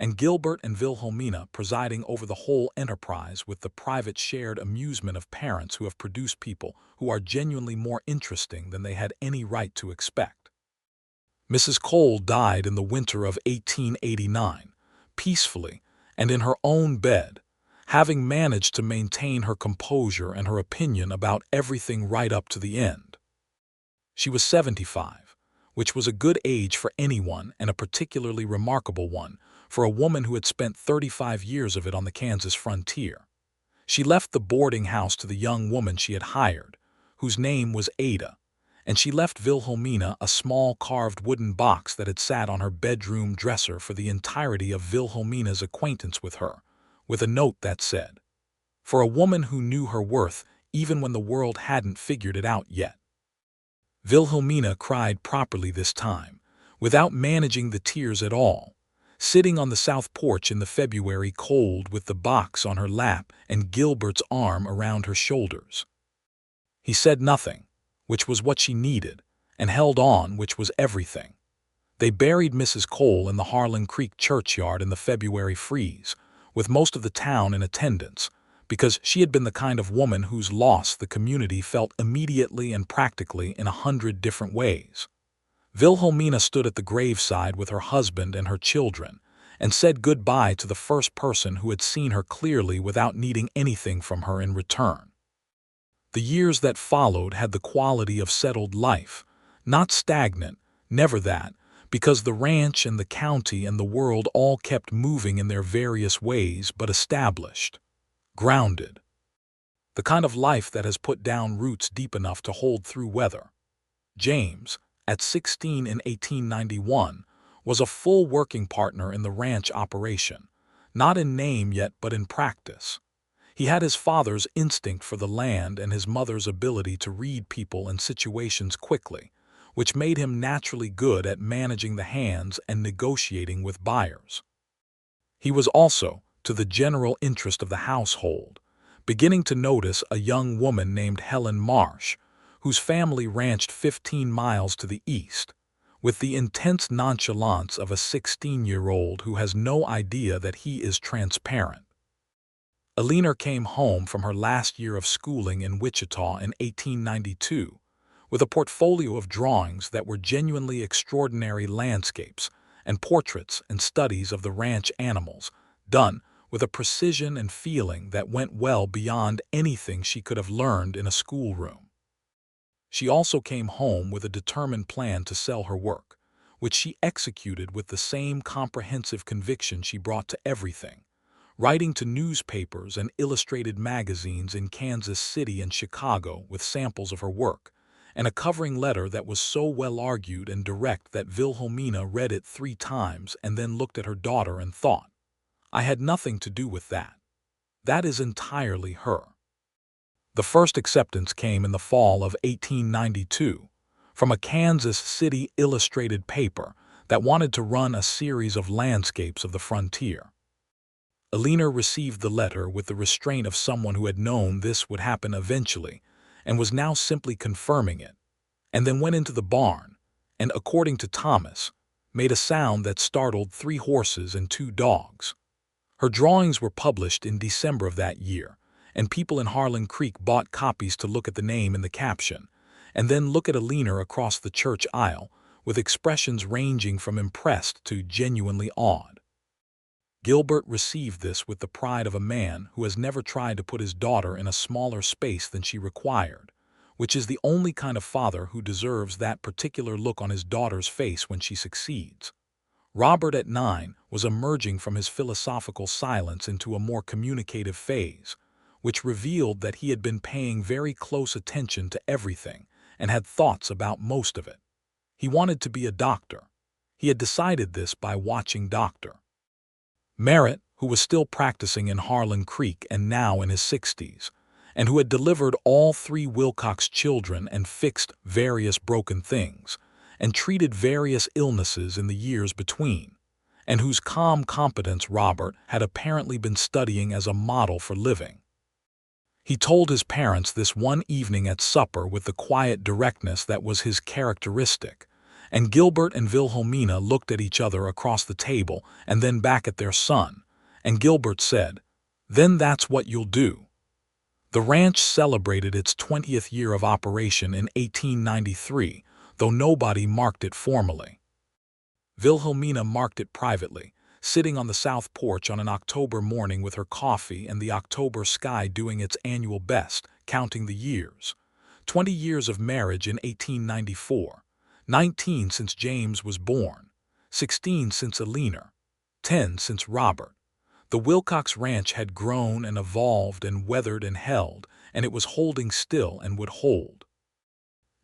and Gilbert and Wilhelmina presiding over the whole enterprise with the private shared amusement of parents who have produced people who are genuinely more interesting than they had any right to expect. Mrs. Cole died in the winter of 1889, peacefully and in her own bed, having managed to maintain her composure and her opinion about everything right up to the end. She was 75, which was a good age for anyone and a particularly remarkable one for a woman who had spent 35 years of it on the Kansas frontier. She left the boarding house to the young woman she had hired, whose name was Ada, and she left Wilhelmina a small carved wooden box that had sat on her bedroom dresser for the entirety of Wilhelmina's acquaintance with her, with a note that said, "For a woman who knew her worth even when the world hadn't figured it out yet." Wilhelmina cried properly this time, without managing the tears at all, sitting on the south porch in the February cold with the box on her lap and Gilbert's arm around her shoulders. He said nothing, which was what she needed, and held on, which was everything. They buried Mrs. Cole in the Harlan Creek churchyard in the February freeze, with most of the town in attendance, because she had been the kind of woman whose loss the community felt immediately and practically in 100 different ways. Wilhelmina stood at the graveside with her husband and her children and said goodbye to the first person who had seen her clearly without needing anything from her in return. The years that followed had the quality of settled life, not stagnant, never that, because the ranch and the county and the world all kept moving in their various ways, but established, grounded. The kind of life that has put down roots deep enough to hold through weather. James, at 16 in 1891, was a full working partner in the ranch operation, not in name yet but in practice. He had his father's instinct for the land and his mother's ability to read people and situations quickly, which made him naturally good at managing the hands and negotiating with buyers. He was also, to the general interest of the household, beginning to notice a young woman named Helen Marsh, whose family ranched 15 miles to the east, with the intense nonchalance of a 16-year-old who has no idea that he is transparent. Alina came home from her last year of schooling in Wichita in 1892 with a portfolio of drawings that were genuinely extraordinary landscapes and portraits and studies of the ranch animals, done with a precision and feeling that went well beyond anything she could have learned in a schoolroom. She also came home with a determined plan to sell her work, which she executed with the same comprehensive conviction she brought to everything, writing to newspapers and illustrated magazines in Kansas City and Chicago with samples of her work, and a covering letter that was so well argued and direct that Wilhelmina read it 3 times and then looked at her daughter and thought, "I had nothing to do with that. That is entirely her." The first acceptance came in the fall of 1892 from a Kansas City illustrated paper that wanted to run a series of landscapes of the frontier. Alina received the letter with the restraint of someone who had known this would happen eventually and was now simply confirming it, and then went into the barn and, according to Thomas, made a sound that startled 3 horses and 2 dogs. Her drawings were published in December of that year, and people in Harlan Creek bought copies to look at the name in the caption, and then look at Alina across the church aisle with expressions ranging from impressed to genuinely awed. Gilbert received this with the pride of a man who has never tried to put his daughter in a smaller space than she required, which is the only kind of father who deserves that particular look on his daughter's face when she succeeds. Robert, at 9, was emerging from his philosophical silence into a more communicative phase, which revealed that he had been paying very close attention to everything and had thoughts about most of it. He wanted to be a doctor. He had decided this by watching Dr. Merritt, who was still practicing in Harlan Creek and now in his 60s, and who had delivered all 3 Wilcox children and fixed various broken things, and treated various illnesses in the years between, and whose calm competence Robert had apparently been studying as a model for living. He told his parents this one evening at supper with the quiet directness that was his characteristic, and Gilbert and Wilhelmina looked at each other across the table and then back at their son, and Gilbert said, "Then that's what you'll do." The ranch celebrated its 20th year of operation in 1893, though nobody marked it formally. Wilhelmina marked it privately, sitting on the south porch on an October morning with her coffee and the October sky doing its annual best, counting the years. 20 years of marriage in 1894, 19 since James was born, 16 since Eleanor, 10 since Robert. The Wilcox Ranch had grown and evolved and weathered and held, and it was holding still and would hold.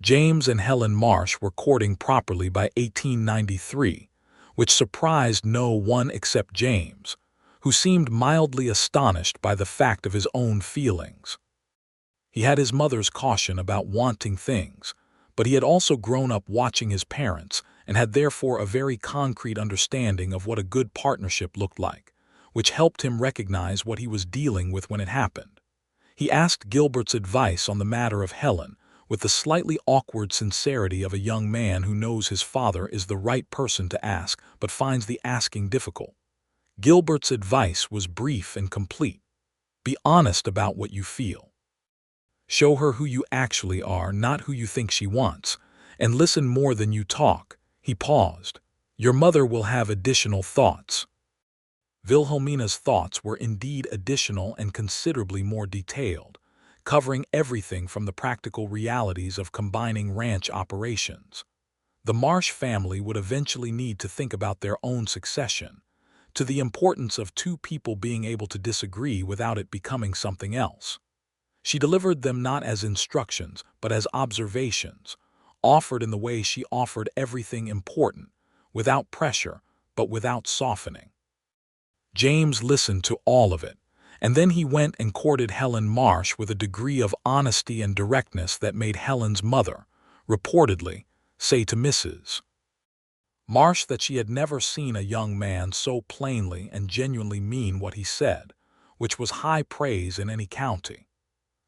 James and Helen Marsh were courting properly by 1893, which surprised no one except James, who seemed mildly astonished by the fact of his own feelings. He had his mother's caution about wanting things, but he had also grown up watching his parents and had therefore a very concrete understanding of what a good partnership looked like, which helped him recognize what he was dealing with when it happened. He asked Gilbert's advice on the matter of Helen with the slightly awkward sincerity of a young man who knows his father is the right person to ask but finds the asking difficult. Gilbert's advice was brief and complete. Be honest about what you feel. Show her who you actually are, not who you think she wants, and listen more than you talk. He paused. Your mother will have additional thoughts. Wilhelmina's thoughts were indeed additional and considerably more detailed, covering everything from the practical realities of combining ranch operations. The Marsh family would eventually need to think about their own succession, to the importance of 2 people being able to disagree without it becoming something else. She delivered them not as instructions, but as observations, offered in the way she offered everything important, without pressure, but without softening. James listened to all of it, and then he went and courted Helen Marsh with a degree of honesty and directness that made Helen's mother, reportedly, say to Mrs. Marsh that she had never seen a young man so plainly and genuinely mean what he said, which was high praise in any county.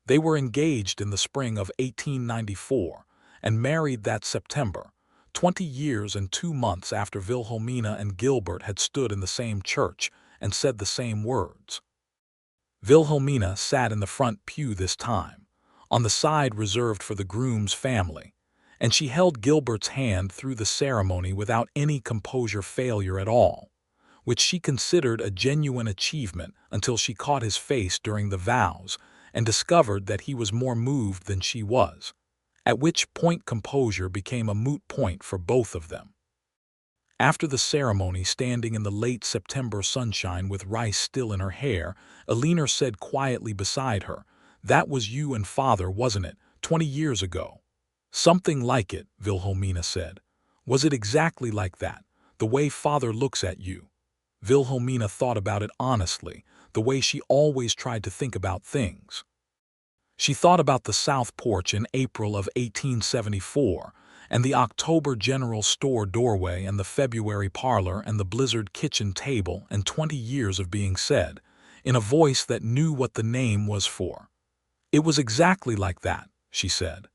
They were engaged in the spring of 1894 and married that September, 20 years and 2 months after Wilhelmina and Gilbert had stood in the same church and said the same words. Wilhelmina sat in the front pew this time, on the side reserved for the groom's family, and she held Gilbert's hand through the ceremony without any composure failure at all, which she considered a genuine achievement until she caught his face during the vows and discovered that he was more moved than she was, at which point composure became a moot point for both of them. After the ceremony, standing in the late September sunshine with rice still in her hair, Eleanor said quietly beside her, "That was you and Father, wasn't it, 20 years ago?" "Something like it," Wilhelmina said. "Was it exactly like that, the way Father looks at you?" Wilhelmina thought about it honestly, the way she always tried to think about things. She thought about the south porch in April of 1874, and the October general store doorway and the February parlor and the blizzard kitchen table and 20 years of being said, in a voice that knew what the name was for. "It was exactly like that," she said.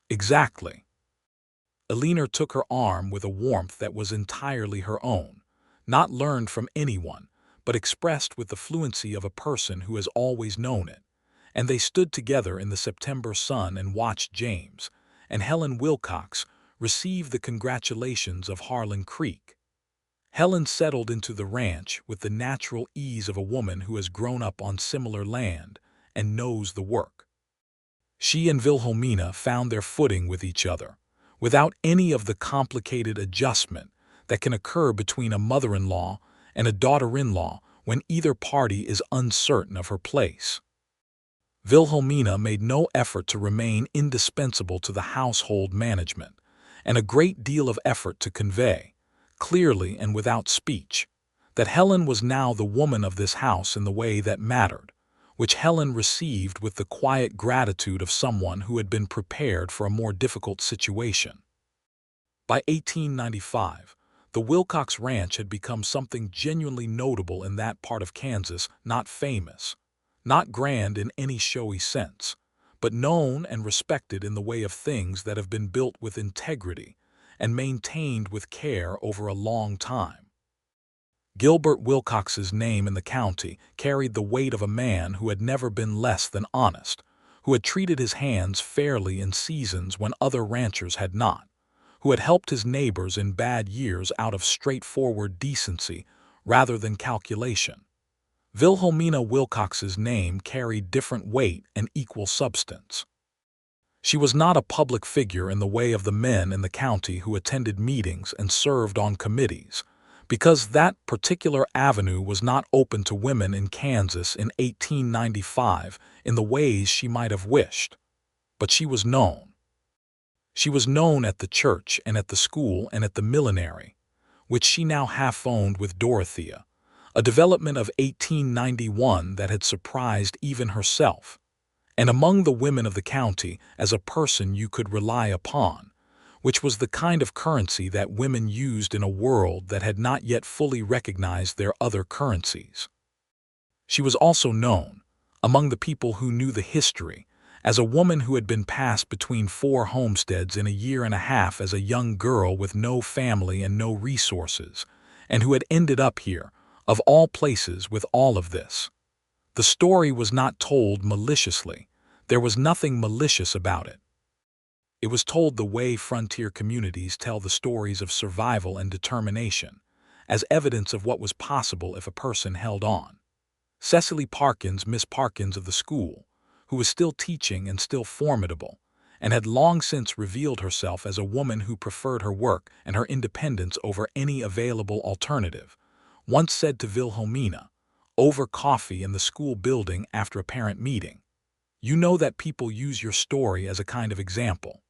"Exactly." Eleanor took her arm with a warmth that was entirely her own, not learned from anyone, but expressed with the fluency of a person who has always known it, and they stood together in the September sun and watched James and Helen Wilcox receive the congratulations of Harlan Creek. Helen settled into the ranch with the natural ease of a woman who has grown up on similar land and knows the work. She and Wilhelmina found their footing with each other, without any of the complicated adjustment that can occur between a mother-in-law and a daughter-in-law when either party is uncertain of her place. Wilhelmina made no effort to remain indispensable to the household management, and a great deal of effort to convey, clearly and without speech, that Helen was now the woman of this house in the way that mattered, which Helen received with the quiet gratitude of someone who had been prepared for a more difficult situation. By 1895, the Wilcox Ranch had become something genuinely notable in that part of Kansas, not famous, not grand in any showy sense, but known and respected in the way of things that have been built with integrity and maintained with care over a long time. Gilbert Wilcox's name in the county carried the weight of a man who had never been less than honest, who had treated his hands fairly in seasons when other ranchers had not, who had helped his neighbors in bad years out of straightforward decency rather than calculation. Wilhelmina Wilcox's name carried different weight and equal substance. She was not a public figure in the way of the men in the county who attended meetings and served on committees, because that particular avenue was not open to women in Kansas in 1895 in the ways she might have wished. But she was known. She was known at the church and at the school and at the millinery, which she now half-owned with Dorothea, a development of 1891 that had surprised even herself, and among the women of the county as a person you could rely upon, which was the kind of currency that women used in a world that had not yet fully recognized their other currencies. She was also known, among the people who knew the history, as a woman who had been passed between 4 homesteads in a year and a half as a young girl with no family and no resources, and who had ended up here, of all places, with all of this. The story was not told maliciously. There was nothing malicious about it. It was told the way frontier communities tell the stories of survival and determination, as evidence of what was possible if a person held on. Cecily Parkins, Miss Parkins of the school, who was still teaching and still formidable, and had long since revealed herself as a woman who preferred her work and her independence over any available alternative, once said to Wilhelmina, over coffee in the school building after a parent meeting, "You know that people use your story as a kind of example."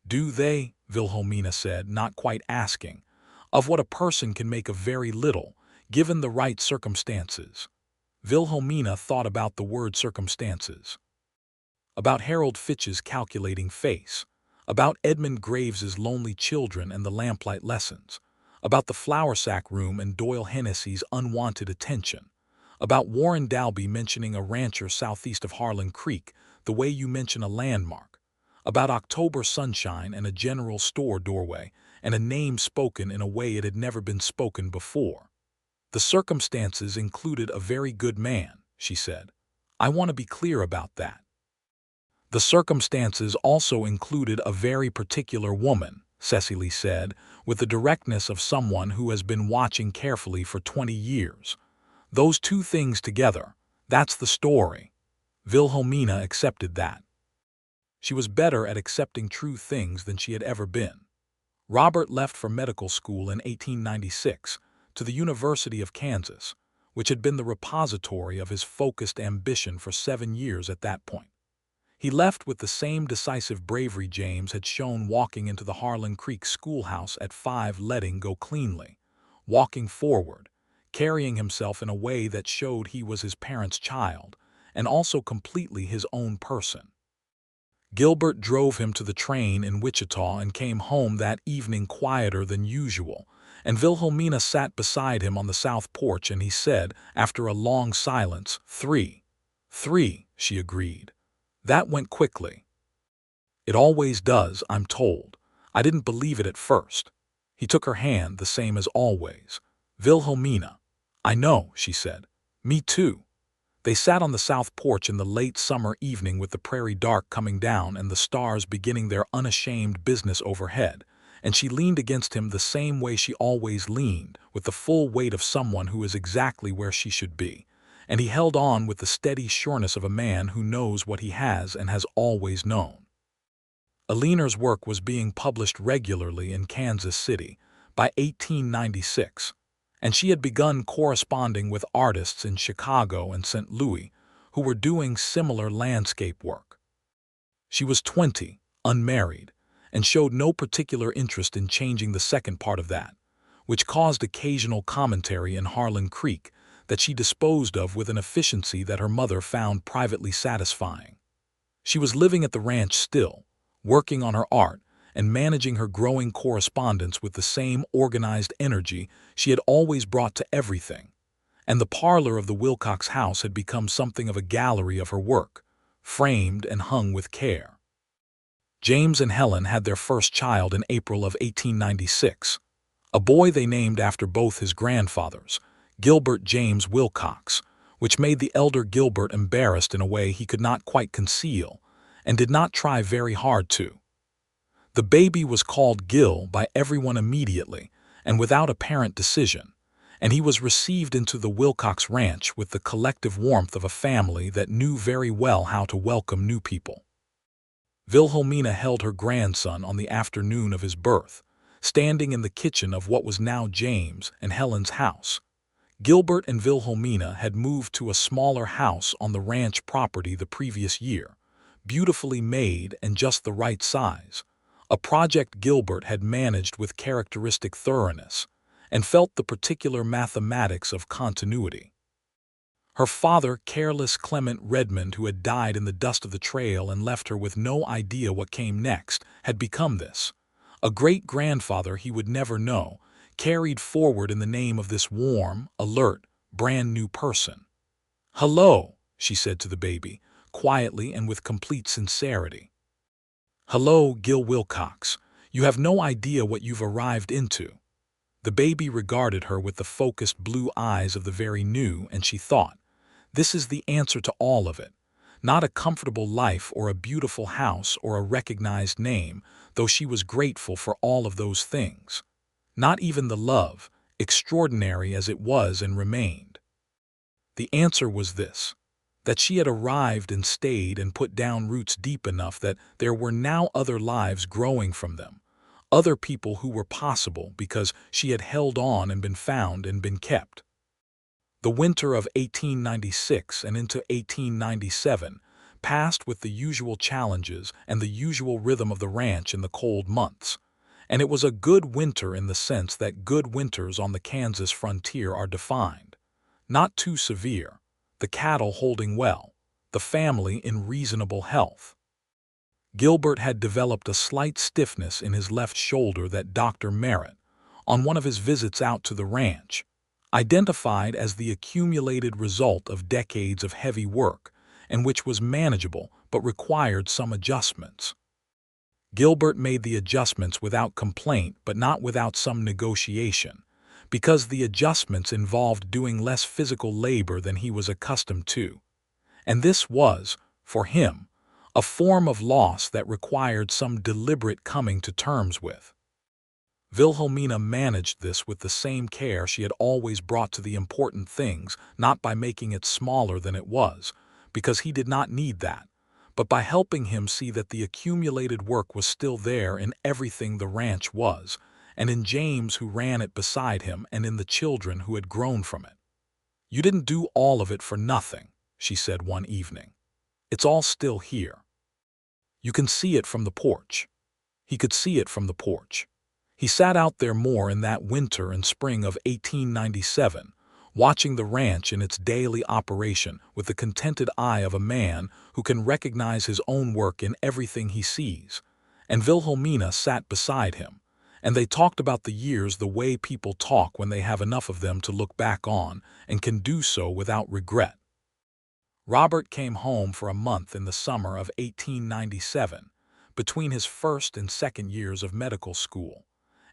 "Do they?" Wilhelmina said, not quite asking, "of what a person can make of very little, given the right circumstances." Wilhelmina thought about the word circumstances. About Harold Fitch's calculating face, about Edmund Graves's lonely children and the lamplight lessons, about the flour sack room and Doyle Hennessy's unwanted attention, about Warren Dalby mentioning a rancher southeast of Harlan Creek the way you mention a landmark, about October sunshine and a general store doorway and a name spoken in a way it had never been spoken before. "The circumstances included a very good man," she said. "I want to be clear about that. The circumstances also included a very particular woman," Cecily said, with the directness of someone who has been watching carefully for 20 years. "Those two things together, that's the story." Wilhelmina accepted that. She was better at accepting true things than she had ever been. Robert left for medical school in 1896 to the University of Kansas, which had been the repository of his focused ambition for 7 years at that point. He left with the same decisive bravery James had shown walking into the Harlan Creek schoolhouse at 5, letting go cleanly, walking forward, carrying himself in a way that showed he was his parents' child, and also completely his own person. Gilbert drove him to the train in Wichita and came home that evening quieter than usual, and Wilhelmina sat beside him on the south porch, and he said, after a long silence, "3." "3," she agreed. "That went quickly." "It always does, I'm told. I didn't believe it at first." He took her hand, the same as always. "Wilhelmina." "I know," she said. "Me too." They sat on the south porch in the late summer evening with the prairie dark coming down and the stars beginning their unashamed business overhead, and she leaned against him the same way she always leaned, with the full weight of someone who is exactly where she should be, and he held on with the steady sureness of a man who knows what he has and has always known. Aliner's work was being published regularly in Kansas City by 1896, and she had begun corresponding with artists in Chicago and St. Louis who were doing similar landscape work. She was 20, unmarried, and showed no particular interest in changing the second part of that, which caused occasional commentary in Harlan Creek that she disposed of with an efficiency that her mother found privately satisfying. She was living at the ranch still, working on her art and managing her growing correspondence with the same organized energy she had always brought to everything, and the parlor of the Wilcox house had become something of a gallery of her work, framed and hung with care. James and Helen had their first child in April of 1896, a boy they named after both his grandfathers, Gilbert James Wilcox, which made the elder Gilbert embarrassed in a way he could not quite conceal and did not try very hard to. The baby was called Gil by everyone immediately and without apparent decision, and he was received into the Wilcox ranch with the collective warmth of a family that knew very well how to welcome new people. Wilhelmina held her grandson on the afternoon of his birth, standing in the kitchen of what was now James and Helen's house. Gilbert and Wilhelmina had moved to a smaller house on the ranch property the previous year, beautifully made and just the right size, a project Gilbert had managed with characteristic thoroughness, and felt the particular mathematics of continuity. Her father, careless Clement Redmond, who had died in the dust of the trail and left her with no idea what came next, had become this. A great-grandfather he would never know, carried forward in the name of this warm, alert, brand-new person. "Hello," she said to the baby, quietly and with complete sincerity. "Hello, Gil Wilcox. You have no idea what you've arrived into." The baby regarded her with the focused blue eyes of the very new, and she thought, this is the answer to all of it. Not a comfortable life or a beautiful house or a recognized name, though she was grateful for all of those things. Not even the love, extraordinary as it was and remained. The answer was this, that she had arrived and stayed and put down roots deep enough that there were now other lives growing from them, other people who were possible because she had held on and been found and been kept. The winter of 1896 and into 1897 passed with the usual challenges and the usual rhythm of the ranch in the cold months, and it was a good winter in the sense that good winters on the Kansas frontier are defined. Not too severe, the cattle holding well, the family in reasonable health. Gilbert had developed a slight stiffness in his left shoulder that Dr. Merritt, on one of his visits out to the ranch, identified as the accumulated result of decades of heavy work, and which was manageable but required some adjustments. Gilbert made the adjustments without complaint but not without some negotiation, because the adjustments involved doing less physical labor than he was accustomed to. And this was, for him, a form of loss that required some deliberate coming to terms with. Wilhelmina managed this with the same care she had always brought to the important things, not by making it smaller than it was, because he did not need that, but by helping him see that the accumulated work was still there in everything the ranch was, and in James who ran it beside him and in the children who had grown from it. "You didn't do all of it for nothing," she said one evening. "It's all still here. You can see it from the porch." He could see it from the porch. He sat out there more in that winter and spring of 1897, watching the ranch in its daily operation with the contented eye of a man who can recognize his own work in everything he sees, and Wilhelmina sat beside him, and they talked about the years the way people talk when they have enough of them to look back on and can do so without regret. Robert came home for a month in the summer of 1897, between his first and second years of medical school,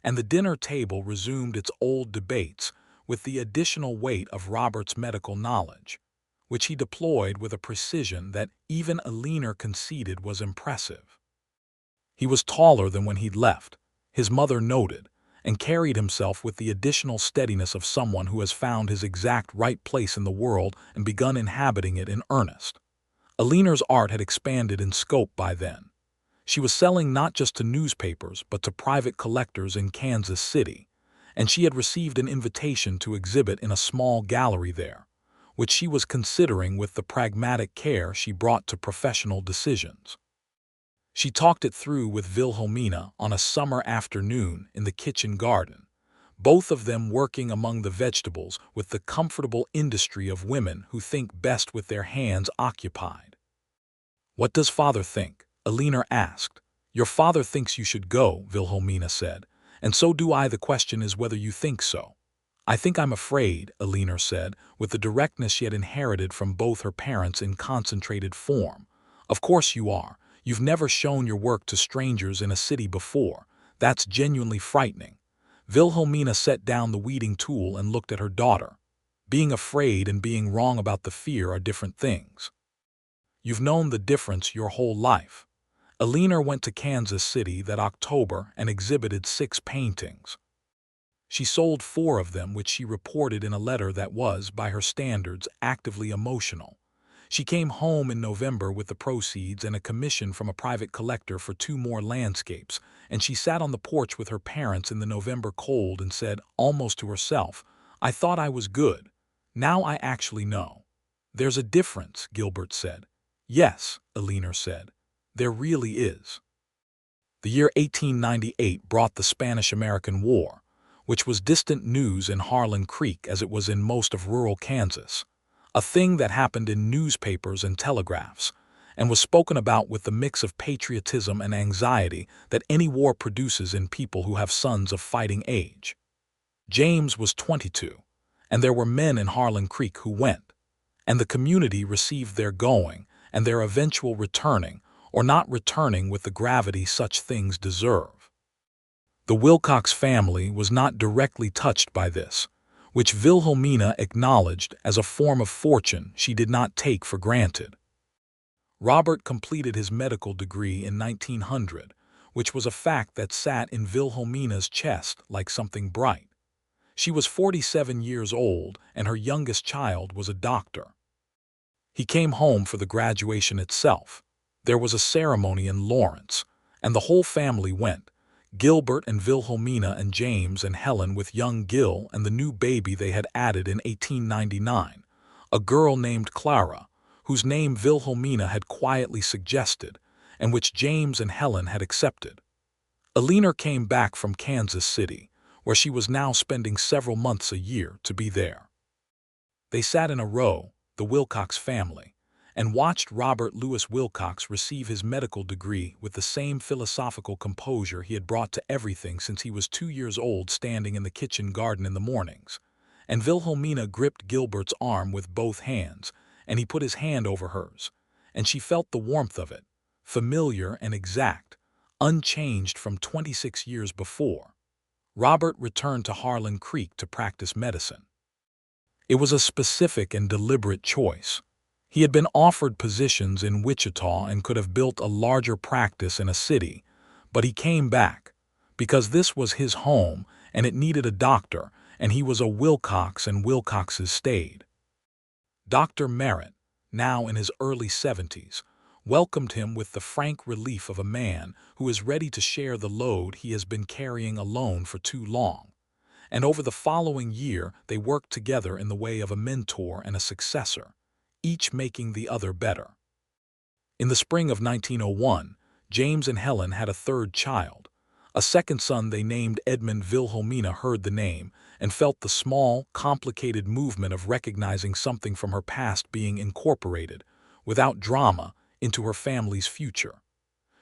and the dinner table resumed its old debates with the additional weight of Robert's medical knowledge, which he deployed with a precision that even Aliner conceded was impressive. He was taller than when he'd left, his mother noted, and carried himself with the additional steadiness of someone who has found his exact right place in the world and begun inhabiting it in earnest. Alina's art had expanded in scope by then. She was selling not just to newspapers but to private collectors in Kansas City, and she had received an invitation to exhibit in a small gallery there, which she was considering with the pragmatic care she brought to professional decisions. She talked it through with Wilhelmina on a summer afternoon in the kitchen garden, both of them working among the vegetables with the comfortable industry of women who think best with their hands occupied. "What does father think?" Alina asked. "Your father thinks you should go," Wilhelmina said, "and so do I. The question is whether you think so." "I think I'm afraid," Alina said, with the directness she had inherited from both her parents in concentrated form. "Of course you are. You've never shown your work to strangers in a city before. That's genuinely frightening." Wilhelmina set down the weeding tool and looked at her daughter. "Being afraid and being wrong about the fear are different things. You've known the difference your whole life." Alina went to Kansas City that October and exhibited 6 paintings. She sold 4 of them, which she reported in a letter that was, by her standards, actively emotional. She came home in November with the proceeds and a commission from a private collector for 2 more landscapes, and she sat on the porch with her parents in the November cold and said, almost to herself, "I thought I was good. Now I actually know." "There's a difference," Gilbert said. "Yes," Alina said, "there really is." The year 1898 brought the Spanish-American War, which was distant news in Harlan Creek as it was in most of rural Kansas, a thing that happened in newspapers and telegraphs, and was spoken about with the mix of patriotism and anxiety that any war produces in people who have sons of fighting age. James was 22, and there were men in Harlan Creek who went, and the community received their going and their eventual returning or not returning with the gravity such things deserve. The Wilcox family was not directly touched by this, which Wilhelmina acknowledged as a form of fortune she did not take for granted. Robert completed his medical degree in 1900, which was a fact that sat in Wilhelmina's chest like something bright. She was 47 years old, and her youngest child was a doctor. He came home for the graduation itself. There was a ceremony in Lawrence, and the whole family went. Gilbert and Wilhelmina and James and Helen with young Gil and the new baby they had added in 1899, a girl named Clara, whose name Wilhelmina had quietly suggested, and which James and Helen had accepted. Alina came back from Kansas City, where she was now spending several months a year to be there. They sat in a row, the Wilcox family, and watched Robert Louis Wilcox receive his medical degree with the same philosophical composure he had brought to everything since he was 2 years old, standing in the kitchen garden in the mornings. And Wilhelmina gripped Gilbert's arm with both hands, and he put his hand over hers, and she felt the warmth of it, familiar and exact, unchanged from 26 years before. Robert returned to Harlan Creek to practice medicine. It was a specific and deliberate choice. He had been offered positions in Wichita and could have built a larger practice in a city, but he came back because this was his home and it needed a doctor, and he was a Wilcox and Wilcoxes stayed. Dr. Merritt, now in his early 70s, welcomed him with the frank relief of a man who is ready to share the load he has been carrying alone for too long. And over the following year they worked together in the way of a mentor and a successor, each making the other better. In the spring of 1901, James and Helen had a 3rd child, a second son they named Edmund. Wilhelmina heard the name and felt the small, complicated movement of recognizing something from her past being incorporated, without drama, into her family's future.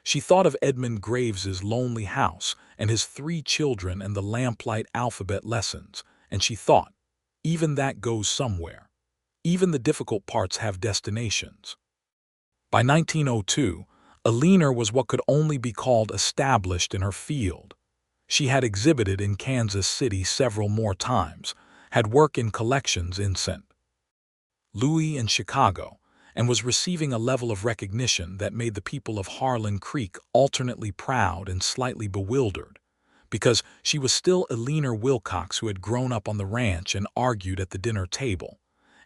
She thought of Edmund Graves's lonely house and his 3 children and the lamplight alphabet lessons, and she thought, even that goes somewhere. Even the difficult parts have destinations. By 1902, Alina was what could only be called established in her field. She had exhibited in Kansas City several more times, had work in collections in St. Louis and Chicago, and was receiving a level of recognition that made the people of Harlan Creek alternately proud and slightly bewildered, because she was still Elena Wilcox who had grown up on the ranch and argued at the dinner table,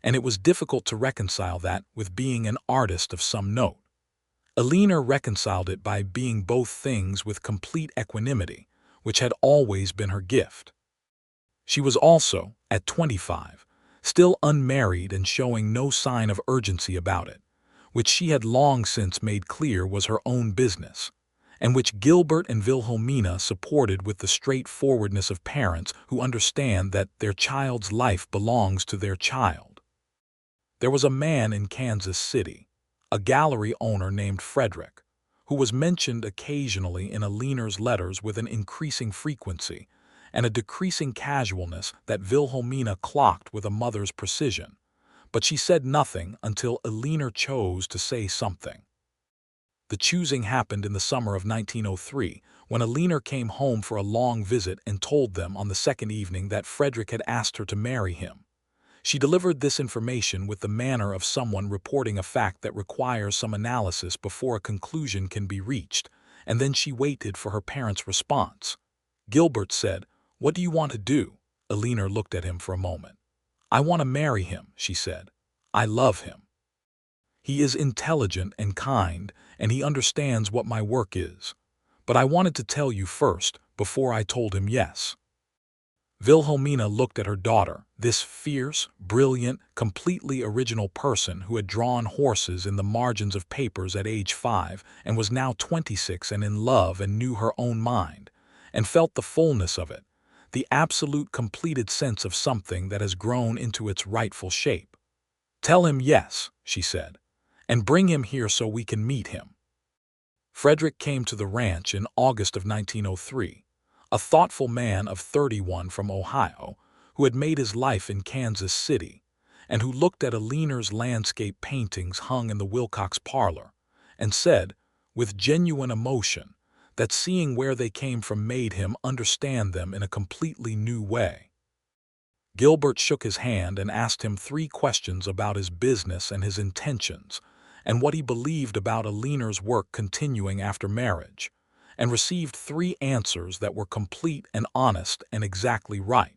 and it was difficult to reconcile that with being an artist of some note. Elena reconciled it by being both things with complete equanimity, which had always been her gift. She was also, at 25, still unmarried and showing no sign of urgency about it, which she had long since made clear was her own business, and which Gilbert and Wilhelmina supported with the straightforwardness of parents who understand that their child's life belongs to their child. There was a man in Kansas City, a gallery owner named Frederick, who was mentioned occasionally in Elena's letters with an increasing frequency and a decreasing casualness that Wilhelmina clocked with a mother's precision, but she said nothing until Elena chose to say something. The choosing happened in the summer of 1903, when Elena came home for a long visit and told them on the second evening that Frederick had asked her to marry him. She delivered this information with the manner of someone reporting a fact that requires some analysis before a conclusion can be reached, and then she waited for her parents' response. Gilbert said, "What do you want to do?" Elena looked at him for a moment. "I want to marry him," she said. "I love him. He is intelligent and kind, and he understands what my work is. But I wanted to tell you first, before I told him yes." Wilhelmina looked at her daughter, this fierce, brilliant, completely original person who had drawn horses in the margins of papers at age 5 and was now 26 and in love and knew her own mind, and felt the fullness of it, the absolute completed sense of something that has grown into its rightful shape. "Tell him yes," she said, "and bring him here so we can meet him." Frederick came to the ranch in August of 1903. A thoughtful man of 31 from Ohio, who had made his life in Kansas City, and who looked at Elena's landscape paintings hung in the Wilcox parlor, and said, with genuine emotion, that seeing where they came from made him understand them in a completely new way. Gilbert shook his hand and asked him 3 questions about his business and his intentions, and what he believed about Elena's work continuing after marriage, and received 3 answers that were complete and honest and exactly right.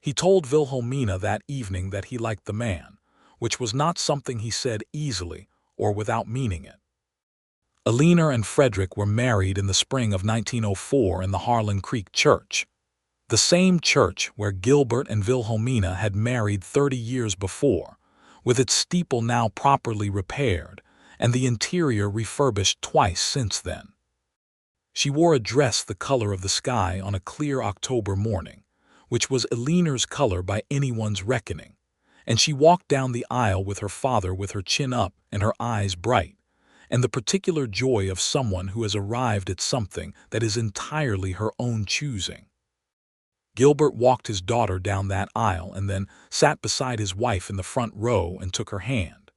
He told Wilhelmina that evening that he liked the man, which was not something he said easily or without meaning it. Elena and Frederick were married in the spring of 1904 in the Harlan Creek church, the same church where Gilbert and Wilhelmina had married 30 years before, with its steeple now properly repaired and the interior refurbished twice since then. She wore a dress the color of the sky on a clear October morning, which was Elena's color by anyone's reckoning, and she walked down the aisle with her father with her chin up and her eyes bright, and the particular joy of someone who has arrived at something that is entirely her own choosing. Gilbert walked his daughter down that aisle and then sat beside his wife in the front row and took her hand,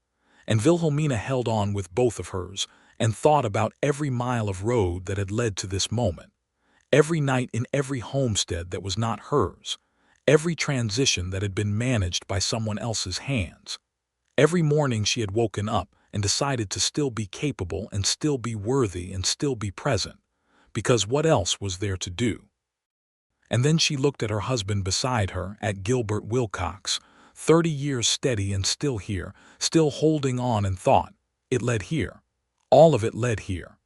and Wilhelmina held on with both of hers and thought about every mile of road that had led to this moment, every night in every homestead that was not hers, every transition that had been managed by someone else's hands. Every morning she had woken up and decided to still be capable and still be worthy and still be present, because what else was there to do? And then she looked at her husband beside her, at Gilbert Wilcox, 30 years steady and still here, still holding on, and thought, it led here. All of it led here.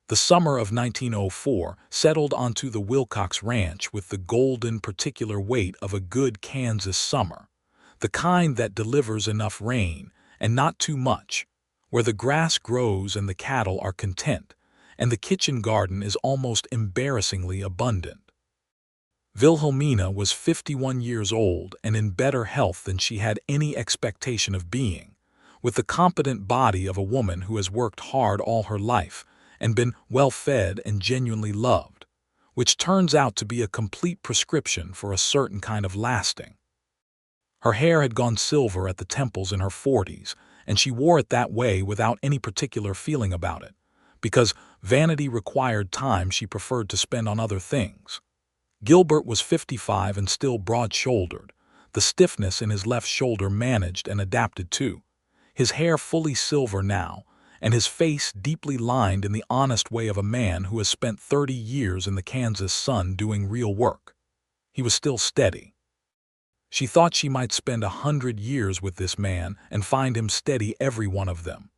The summer of 1904 settled onto the Wilcox Ranch with the golden particular weight of a good Kansas summer, the kind that delivers enough rain and not too much, where the grass grows and the cattle are content, and the kitchen garden is almost embarrassingly abundant. Wilhelmina was 51 years old and in better health than she had any expectation of being, with the competent body of a woman who has worked hard all her life and been well-fed and genuinely loved, which turns out to be a complete prescription for a certain kind of lasting. Her hair had gone silver at the temples in her 40s, and she wore it that way without any particular feeling about it, because vanity required time she preferred to spend on other things. Gilbert was 55 and still broad-shouldered, the stiffness in his left shoulder managed and adapted to, his hair fully silver now, and his face deeply lined in the honest way of a man who has spent 30 years in the Kansas sun doing real work. He was still steady. She thought she might spend 100 years with this man and find him steady every one of them,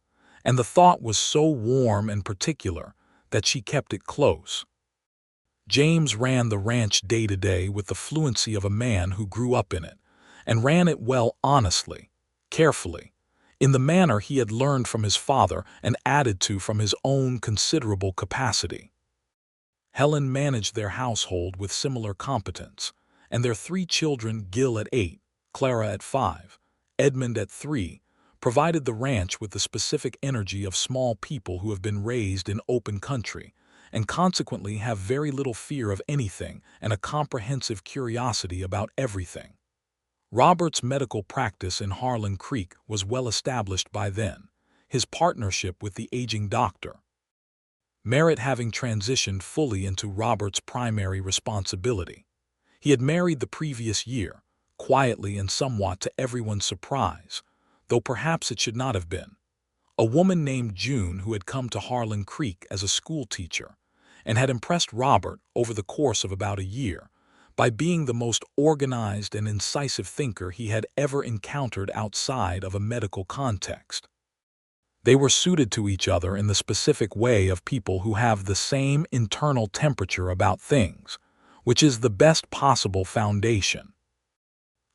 and the thought was so warm and particular that she kept it close. James ran the ranch day to day with the fluency of a man who grew up in it, and ran it well, honestly, carefully, in the manner he had learned from his father and added to from his own considerable capacity. Helen managed their household with similar competence, and their 3 children, Gil at 8, Clara at 5, Edmund at 3, provided the ranch with the specific energy of small people who have been raised in open country, and consequently have very little fear of anything and a comprehensive curiosity about everything. Robert's medical practice in Harlan Creek was well established by then, his partnership with the aging doctor, Merritt having transitioned fully into Robert's primary responsibility. He had married the previous year, quietly and somewhat to everyone's surprise, though perhaps it should not have been, a woman named June who had come to Harlan Creek as a school teacher and had impressed Robert over the course of about a year by being the most organized and incisive thinker he had ever encountered outside of a medical context. They were suited to each other in the specific way of people who have the same internal temperature about things, which is the best possible foundation.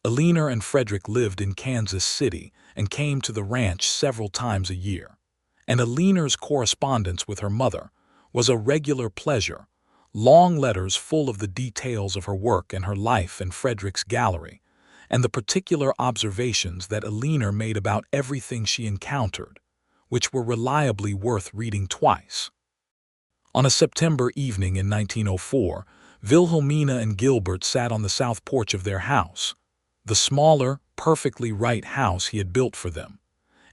Eleanor and Frederick lived in Kansas City and came to the ranch several times a year, and Eleanor's correspondence with her mother was a regular pleasure, long letters full of the details of her work and her life in Frederick's gallery, and the particular observations that Eleanor made about everything she encountered, which were reliably worth reading twice. On a September evening in 1904, Wilhelmina and Gilbert sat on the south porch of their house, the smaller, perfectly right house he had built for them,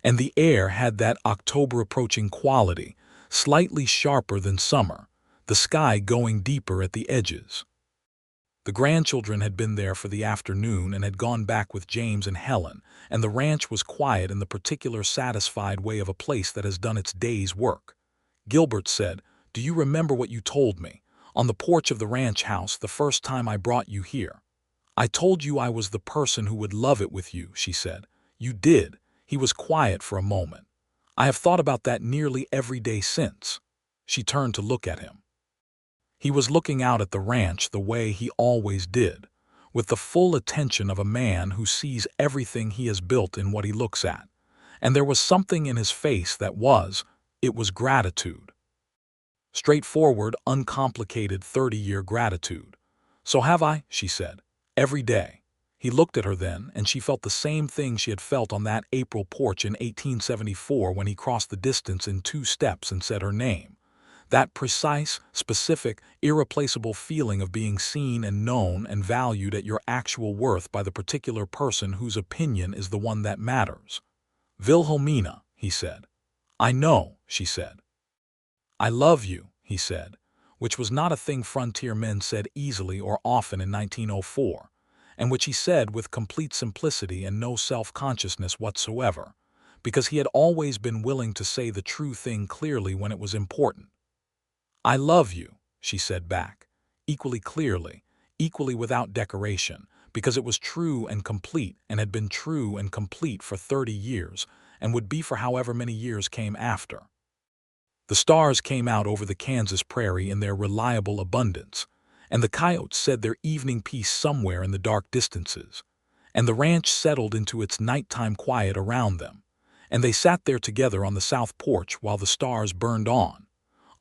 and the air had that October-approaching quality, slightly sharper than summer, the sky going deeper at the edges. The grandchildren had been there for the afternoon and had gone back with James and Helen, and the ranch was quiet in the particular satisfied way of a place that has done its day's work. Gilbert said, "Do you remember what you told me, on the porch of the ranch house the first time I brought you here? I told you I was the person who would love it with you," she said. "You did." He was quiet for a moment. "I have thought about that nearly every day since." She turned to look at him. He was looking out at the ranch the way he always did, with the full attention of a man who sees everything he has built in what he looks at, and there was something in his face that it was gratitude. Straightforward, uncomplicated 30-year gratitude. "So have I," she said, "every day." He looked at her then, and she felt the same thing she had felt on that April porch in 1874 when he crossed the distance in 2 steps and said her name. That precise, specific, irreplaceable feeling of being seen and known and valued at your actual worth by the particular person whose opinion is the one that matters. "Wilhelmina," he said. "I know," she said. "I love you," he said, which was not a thing frontier men said easily or often in 1904, and which he said with complete simplicity and no self-consciousness whatsoever, because he had always been willing to say the true thing clearly when it was important. "I love you," she said back, equally clearly, equally without decoration, because it was true and complete and had been true and complete for 30 years and would be for however many years came after. The stars came out over the Kansas prairie in their reliable abundance, and the coyotes said their evening piece somewhere in the dark distances, and the ranch settled into its nighttime quiet around them, and they sat there together on the south porch while the stars burned on.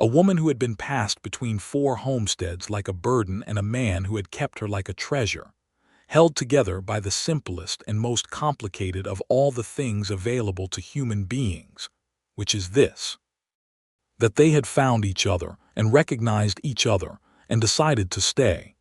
A woman who had been passed between 4 homesteads like a burden and a man who had kept her like a treasure, held together by the simplest and most complicated of all the things available to human beings, which is this: that they had found each other and recognized each other and decided to stay.